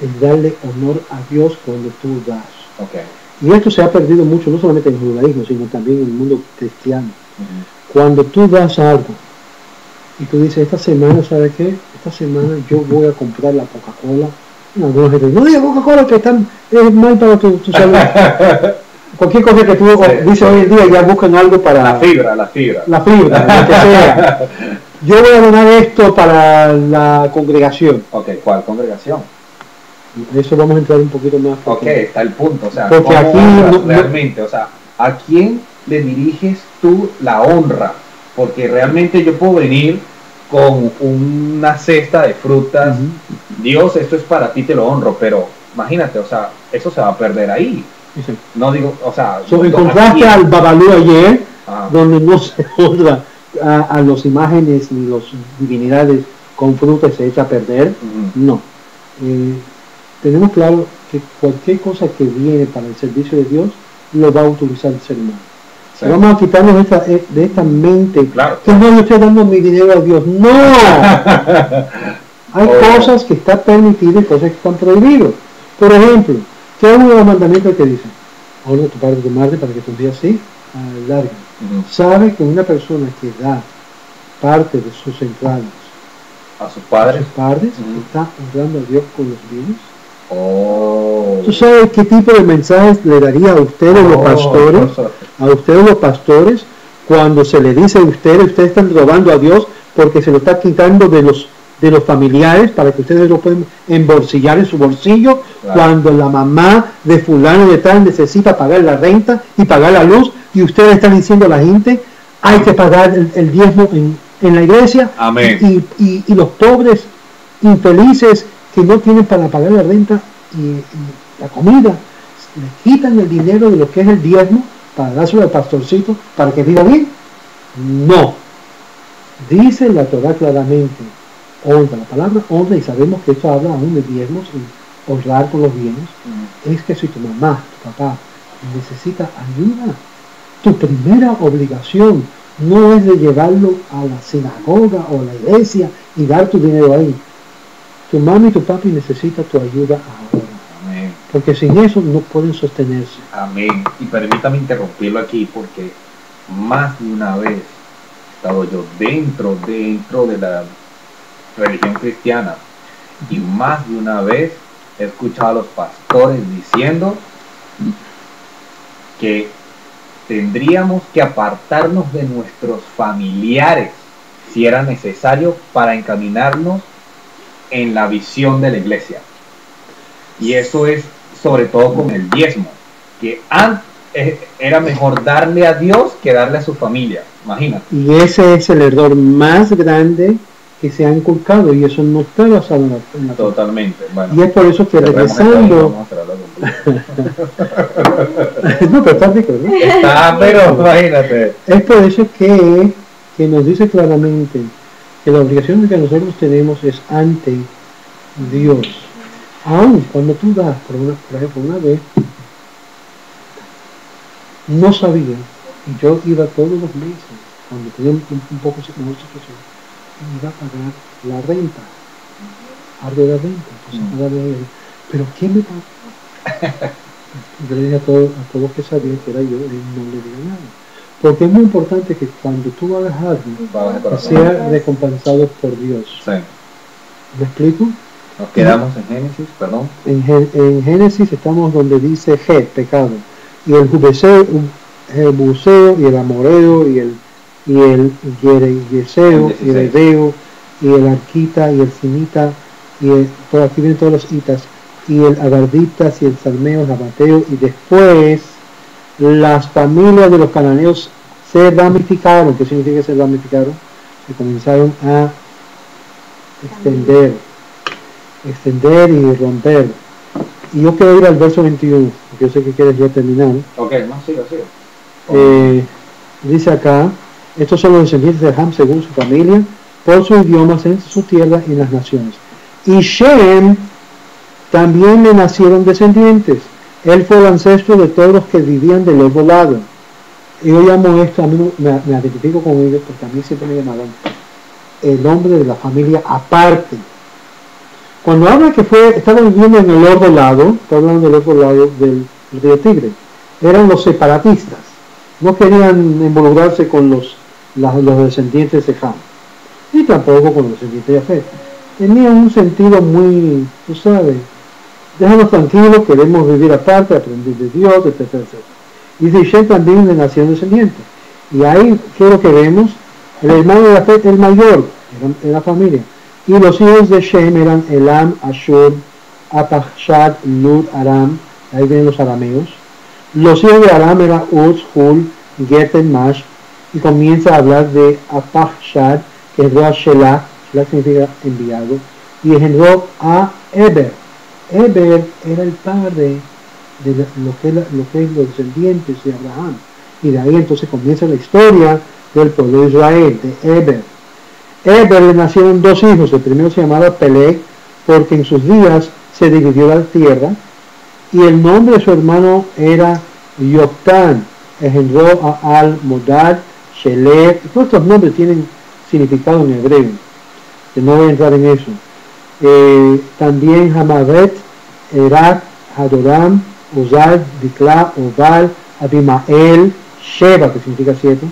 es darle honor a Dios cuando tú das. Okay. Y esto se ha perdido mucho, no solamente en el judaísmo, sino también en el mundo cristiano. Cuando tú das algo y tú dices, esta semana, ¿sabes qué? Esta semana yo voy a comprar la Coca-Cola. No digas Coca-Cola, que es mal para tu salud. Cualquier cosa que tú dices hoy en día, ya buscan algo para... La fibra. La fibra, lo que sea. Yo voy a donar esto para la congregación. Ok, ¿cuál congregación? Eso vamos a entrar un poquito más. Ok, está el punto. O sea, porque aquí realmente, o sea, ¿a quién le diriges tú la honra? Porque realmente yo puedo venir con una cesta de frutas. Dios, esto es para ti, te lo honro, pero imagínate, o sea, eso se va a perder ahí. Sí. No digo, o sea... En contraste al Babalú ayer, donde no se honra a los imágenes ni las divinidades con frutas, se echa a perder. No. Tenemos claro que cualquier cosa que viene para el servicio de Dios lo va a utilizar el ser humano. Sí. Vamos a quitarnos de esta mente, claro, que no le estoy dando mi dinero a Dios. ¡No! Hay cosas que están permitidas y cosas que están prohibidas. Por ejemplo, ¿qué es uno de los mandamientos que dice? Honra a tu padre y tu madre para que tu día así largue. Sabe que una persona que da parte de sus entradas a sus padres, está honrando a Dios con los bienes. ¿Tú sabes qué tipo de mensajes le daría a ustedes los pastores? A ustedes los pastores, cuando se le dice a ustedes están robando a Dios porque se lo está quitando de los familiares para que ustedes lo puedan embolsillar en su bolsillo, cuando la mamá de fulano de tal necesita pagar la renta y pagar la luz, y ustedes están diciendo a la gente, hay que pagar el diezmo en la iglesia. Amén. Y los pobres infelices que no tienen para pagar la renta y la comida, le quitan el dinero de lo que es el diezmo para dárselo al pastorcito para que viva bien. No. Dice la Torah claramente, honra, la palabra honra, y sabemos que esto habla aún de diezmos y honrar con los bienes, es que si tu mamá, tu papá necesita ayuda, tu primera obligación no es de llevarlo a la sinagoga o a la iglesia y dar tu dinero ahí. Tu mami y tu papi necesitan tu ayuda ahora. Amén. Porque sin eso no pueden sostenerse. Amén. Y permítame interrumpirlo aquí porque más de una vez he estado yo dentro de la religión cristiana y más de una vez he escuchado a los pastores diciendo que tendríamos que apartarnos de nuestros familiares si era necesario para encaminarnos en la visión de la iglesia. Y eso es sobre todo con el diezmo, que antes era mejor darle a Dios que darle a su familia, imagínate. Y ese es el error más grande que se ha inculcado, y eso no está basado en la totalmente. Bueno, y es por eso que regresando no, pero está rico, ¿no? Está, pero imagínate. Es por eso que nos dice claramente que la obligación que nosotros tenemos es ante Dios. Aún cuando tú das, por ejemplo, una vez no sabía, y yo iba todos los meses, cuando tenía un poco de situación, iba a pagar la renta, algo de la renta, entonces pero ¿quién me pagó? Yo le dije a todos que sabían que era yo, y no le diga nada. Porque es muy importante que cuando tú hagas algo, sea recompensado por Dios. Sí. ¿Me explico? Nos quedamos en Génesis, perdón. En Génesis estamos donde dice G, pecado. Y el jebuseo, y el amoreo, y el yereseo, y el hebeo, y el arquita, y el sinita, por aquí vienen todos los itas, y el agarditas, y el salmeo, el abateo, y después las familias de los cananeos se ramificaron. ¿Qué significa que se ramificaron? Se comenzaron a extender y romper. Y yo quiero ir al verso 21, porque yo sé que quieres ya terminar. Ok, no, sigo. Dice acá, estos son los descendientes de Ham según su familia, por sus idiomas, en su tierra y en las naciones. Y Shem también le nacieron descendientes. Él fue el ancestro de todos los que vivían del otro lado. Y yo llamo esto, a mí me identifico con ellos porque a mí siempre me llamaban el nombre de la familia aparte. Cuando habla que estaba viviendo en el otro lado, está hablando del otro lado del río Tigre, eran los separatistas, no querían involucrarse con los descendientes de Ham, y tampoco con los descendientes de Jafet. Tenían un sentido muy, tú sabes, déjanos tranquilos, queremos vivir aparte, aprender de Dios, etcétera, etcétera. Y de Shem también le nacieron descendientes. Y ahí quiero que vemos, el hermano de Jafet, el mayor, en la familia. Y los hijos de Shem eran Elam, Ashur, Apachshad, Lud, Aram, ahí vienen los arameos. Los hijos de Aram eran Uz, Hul, Geten, Mash, y comienza a hablar de Apachshad, que engendró a Shelah, Shelah significa enviado, y engendró a Eber. Eber era el padre de lo que es los descendientes de Abraham. Y de ahí entonces comienza la historia del pueblo de Israel, de Eber. Eber le nacieron dos hijos. El primero se llamaba Peleg, porque en sus días se dividió la tierra, y el nombre de su hermano era Yoctán. Engendró a Al-Modad, Sheler, y todos estos nombres tienen significado en hebreo, que no voy a entrar en eso. también Hamaret, Erak, Hadoram, Uzal, Dikla, Obal, Abimael, Sheba, que significa 7,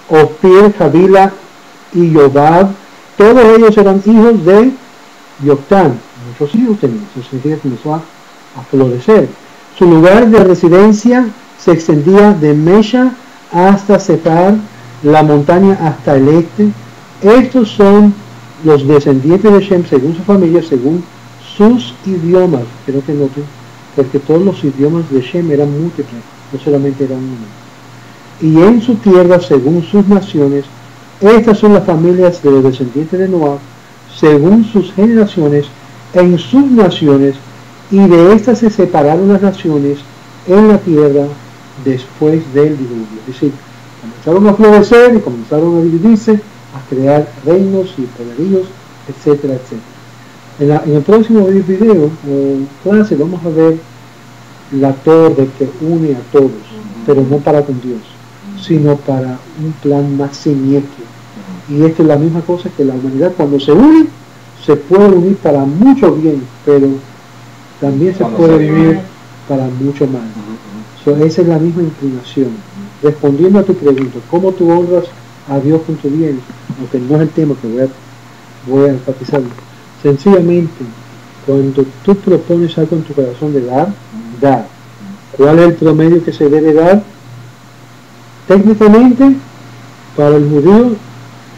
Ofir, Javila y Yobab. Todos ellos eran hijos de Yoctán. Muchos hijos tenían, eso significa que comenzó a florecer. Su lugar de residencia se extendía de Mesha hasta Separ, la montaña hasta el este. Estos son los descendientes de Shem según su familia, según sus idiomas. Quiero que noten, porque todos los idiomas de Shem eran múltiples, no solamente eran uno. Y en su tierra, según sus naciones, estas son las familias de los descendientes de Noah, según sus generaciones, en sus naciones, y de estas se separaron las naciones en la tierra después del diluvio. Es decir, comenzaron a florecer y comenzaron a dividirse, a crear reinos y poderíos, etcétera, etcétera. En el próximo video o clase vamos a ver la torre que une a todos, pero no para con Dios, sino para un plan más siniestro. Y esto es la misma cosa que la humanidad, cuando se une, se puede unir para mucho bien, pero también se puede unir para mucho mal. Esa es la misma inclinación. Respondiendo a tu pregunta, ¿cómo tú honras a Dios con tu bien? Aunque no es el tema que voy a enfatizar. Sencillamente, cuando tú propones algo en tu corazón de dar. ¿Cuál es el promedio que se debe dar? Técnicamente, para el judío,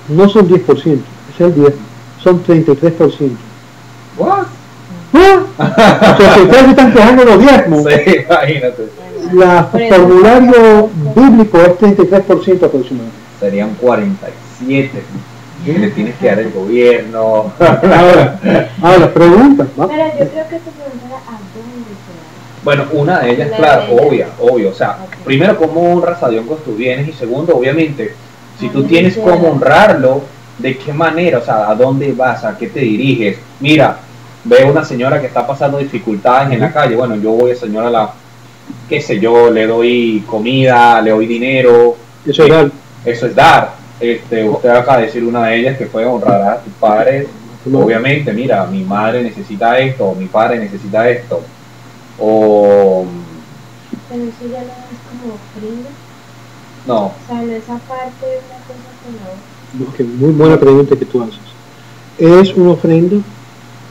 no son 10%, es el 10%, son 33%. ¿What? ¿Ah? O sea, si ustedes están quejando de los diezmos, sí, imagínate. El formulario bíblico es 33% aproximadamente. Serían 47 que le tienes que dar el gobierno. Ahora pregunta. Pero yo creo que tu pregunta era ¿a dónde se da? Bueno, una de ellas, claro, obvio. O sea, primero, ¿cómo honras a Dios con tus bienes? Y segundo, obviamente, si tú tienes cómo honrarlo, ¿de qué manera? O sea, ¿a dónde vas? ¿A qué te diriges? Mira, veo una señora que está pasando dificultades en la calle. Bueno, yo voy a señora qué sé yo, le doy comida, le doy dinero. Eso es dar. Eso es dar. Usted acaba de decir una de ellas que fue honrar a tus padres. Obviamente, mira, mi madre necesita esto, o mi padre necesita esto. O... Pero eso ya no es como ofrenda. No. O sea, en esa parte es una cosa que no. Okay, muy buena pregunta que tú haces. Es una ofrenda.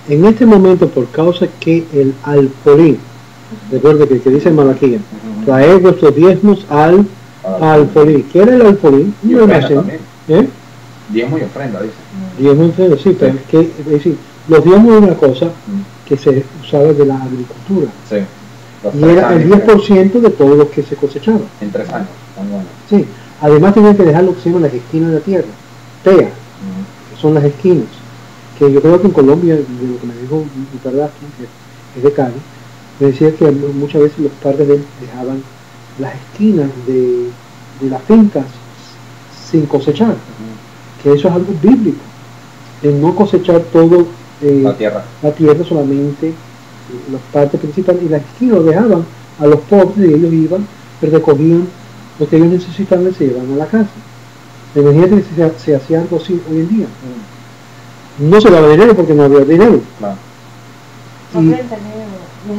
En este momento, por causa que el alfolí, recuerda que dice en Malaquía, traer vuestros diezmos al alfolí. ¿Qué era el alfolí? Y ofrenda también. Diezmo y ofrenda, dice. Diezmo y ofrenda, sí, pero es decir, los diezmos es una cosa que se usaba de la agricultura. Sí. Y era el 10% de todo lo que se cosechaba. En 3 años, muy bueno. Sí. Además tenían que dejar lo que se llama las esquinas de la tierra. TEA, que son las esquinas. Que yo creo que en Colombia, de lo que me dijo mi padre, que es de Cali, me decía que muchas veces los padres de él dejaban las esquinas de las fincas sin cosechar, que eso es algo bíblico, de no cosechar todo la tierra solamente las partes principales, y las esquinas lo dejaban a los pobres y ellos iban y recogían lo que ellos necesitaban y se llevaban a la casa. Imagínate que se hacía algo así hoy en día. No se daba dinero porque no había dinero. Mi mamá es agrónoma. Mi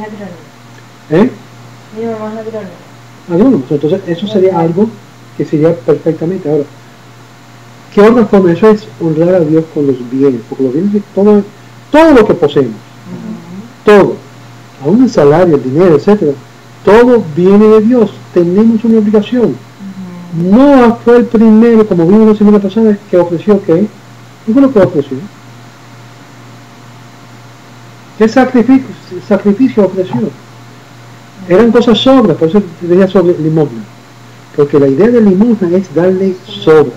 mamá es agrónoma. Entonces eso sería algo que sería perfectamente. Ahora, ¿qué otra forma? Eso es honrar a Dios con los bienes, porque los bienes, todo lo que poseemos, todo, aún el salario, el dinero, etcétera, todo viene de Dios. Tenemos una obligación. Noah fue el primero, como vimos la semana pasada, que ofreció ¿qué? ¿Qué fue lo que ofreció? ¿Qué sacrificio ofreció? Eran cosas sobras, por eso decía sobre limosna. Porque la idea de limosna es darle sobra.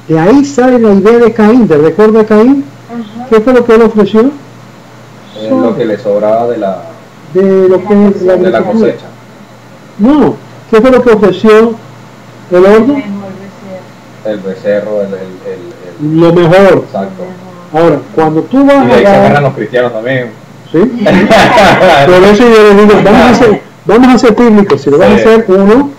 De ahí sale la idea de Caín. ¿Te recuerdas a Caín? ¿Qué fue lo que él ofreció? Lo que le sobraba de la cosecha. No, ¿qué fue lo que ofreció el horno? El becerro, lo mejor. Exacto. Ahora, cuando tú vas y de ahí se agarran los cristianos también. ¿Sí? Por eso yo le digo, vamos a ser bíblicos. Si lo vas a hacer uno,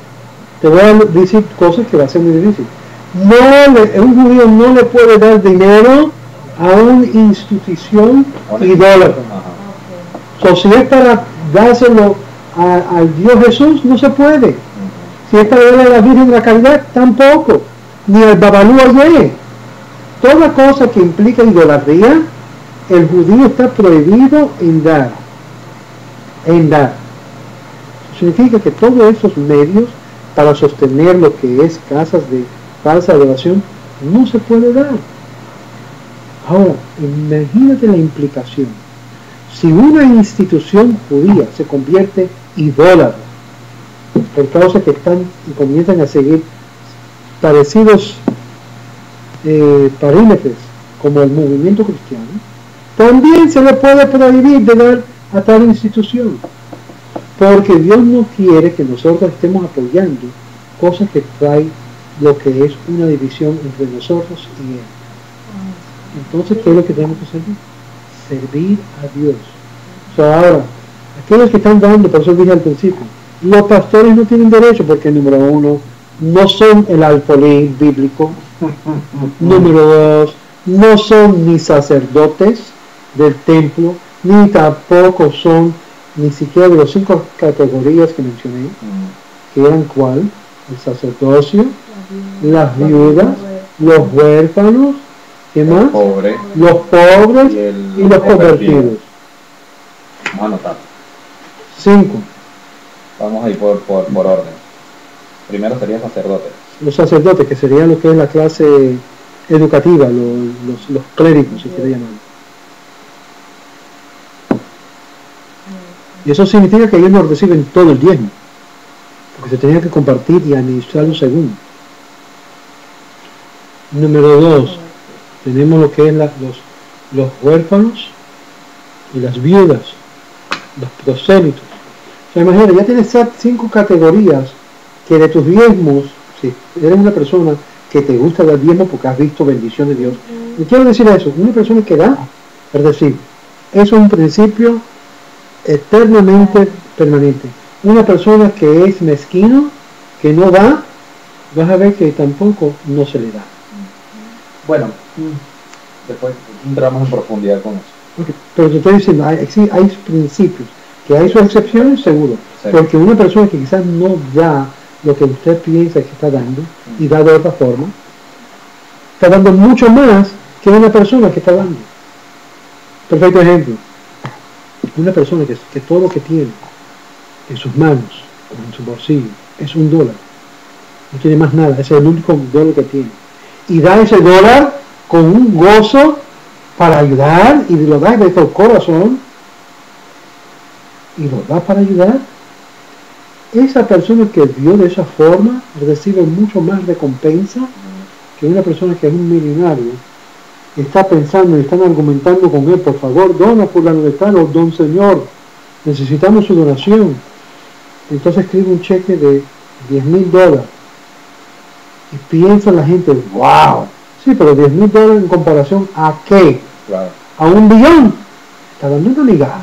te voy a decir cosas que va a ser muy difícil. Un judío no le puede dar dinero a una institución idólatra. So, si es para dárselo al Dios Jesús, no se puede. Si es para darle a la Virgen de la Caridad, tampoco. Ni al Babalú allí. Toda cosa que implica idolatría, el judío está prohibido en dar. Significa que todos esos medios para sostener lo que es casas de falsa adoración no se puede dar. Ahora, imagínate la implicación. Si una institución judía se convierte idólatra por causa que están y comienzan a seguir parecidos parímetros como el movimiento cristiano, también se le puede prohibir de dar a tal institución, porque Dios no quiere que nosotros estemos apoyando cosas que traen lo que es una división entre nosotros y Él. Entonces, ¿qué es lo que tenemos que hacer? Servir a Dios. Ahora, aquellos que están dando, por eso dije al principio, los pastores no tienen derecho porque, número uno, no son el alfolí bíblico. Número dos, no son ni sacerdotes del templo, ni tampoco son ni siquiera de las 5 categorías que mencioné, que eran cuál: el sacerdocio, las viudas, los huérfanos, ¿qué más? Los pobres y los convertidos. Vamos a anotar. 5. Vamos a ir por orden. Primero sería sacerdotes. Los sacerdotes, que sería lo que es la clase educativa, los clérigos, si quiere llamar. Y eso significa que ellos no reciben todo el diezmo, porque se tenía que compartir y administrarlo según. Número 2, tenemos lo que es los huérfanos y las viudas, los prosélitos. O sea, imagínate, ya tienes 5 categorías que de tus diezmos, si eres una persona que te gusta dar diezmo porque has visto bendición de Dios, y quiero decir eso, una persona que da, es decir, eso es un principio eternamente permanente. Una persona que es mezquino, que no da, vas a ver que tampoco no se le da. Bueno, después entramos en profundidad con eso. Okay. Pero te estoy diciendo, hay principios, que hay sus excepciones, seguro, sí. Porque una persona que quizás no da lo que usted piensa que está dando, y da de otra forma, está dando mucho más que una persona que está dando. Perfecto ejemplo. Una persona que todo lo que tiene en sus manos o en su bolsillo es $1, no tiene más nada, ese es el único $1 que tiene, y da ese $1 con un gozo para ayudar, y lo da de todo el corazón, y lo da para ayudar. Esa persona que dio de esa forma recibe mucho más recompensa que una persona que es un millonario. Está pensando y están argumentando con él: por favor, dona fulano de tal, o don señor, necesitamos su donación. Entonces escribe un cheque de $10,000 y piensa la gente: wow, sí, pero $10,000 en comparación a ¿qué? Claro. A $1 billón. Está dando una migaja.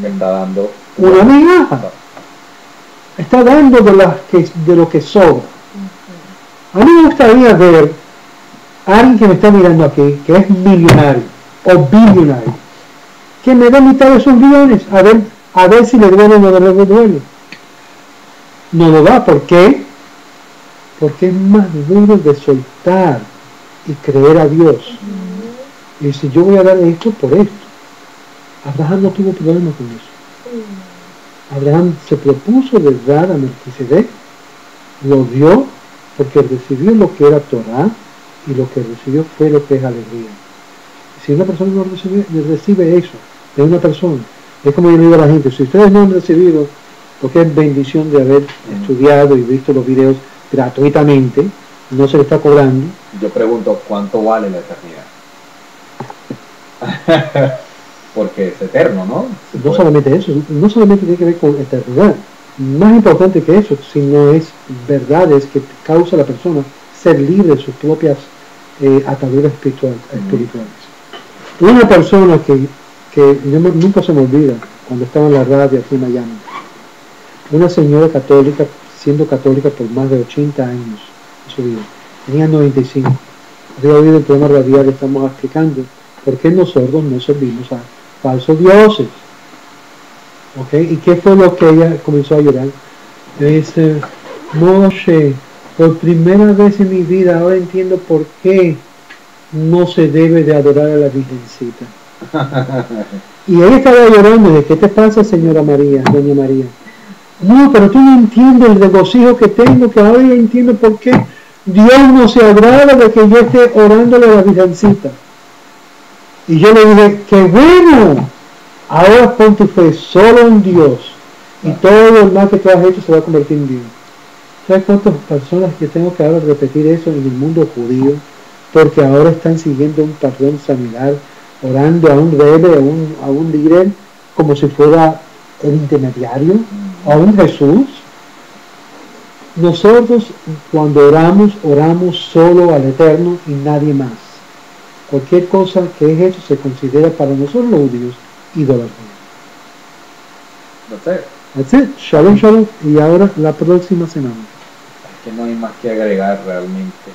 Está dando una migaja. Está dando de lo que sobra. A mí me gustaría ver a alguien que me está mirando aquí, que es millonario o billonario, que me da mitad de esos billones, a ver si le duele o no le duele. No lo da. ¿Por qué? Porque es más duro de soltar y creer a Dios. Y dice: yo voy a dar esto por esto. Abraham no tuvo problema con eso. Abraham se propuso de dar a Melquisedec, lo dio porque recibió lo que era Torah, y lo que recibió fue lo que es alegría. Si una persona no recibe eso de una persona, es como yo le digo a la gente: si ustedes no han recibido lo que es bendición de haber estudiado y visto los videos gratuitamente, no se le está cobrando. Yo pregunto: ¿cuánto vale la eternidad? Porque es eterno, ¿no? No solamente eso, no solamente tiene que ver con eternidad, más importante que eso, sino es verdades que causa a la persona ser libre de sus propias ataduras espirituales. Una persona que nunca se me olvida, cuando estaba en la radio aquí en Miami, una señora católica, siendo católica por más de 80 años en su vida, tenía 95, había oído el programa radial que estamos explicando porque nosotros no servimos a falsos dioses. ¿Ok? ¿Y qué fue lo que ella comenzó a llorar? Dice, Moshe, por primera vez en mi vida ahora entiendo por qué no se debe de adorar a la Virgencita. Y ella estaba llorando, de ¿qué te pasa, señora María, doña María? No, pero tú no entiendes el regocijo que tengo, que ahora yo entiendo por qué Dios no se agrada de que yo esté orándole a la Virgencita. Y yo le dije, ¡qué bueno! Ahora pon tu fe solo en Dios y todo lo mal que tú has hecho se va a convertir en Dios. ¿Sabes cuántas personas que tengo que ahora repetir eso en el mundo judío? Porque ahora están siguiendo un patrón similar, orando a un rey, a un líder, como si fuera el intermediario, a un Jesús. Nosotros cuando oramos, oramos solo al Eterno y nadie más. Cualquier cosa que es hecho se considera para nosotros los judíos idolatría. That's it. Shalom, shalom. Y ahora la próxima semana. Es que no hay más que agregar realmente.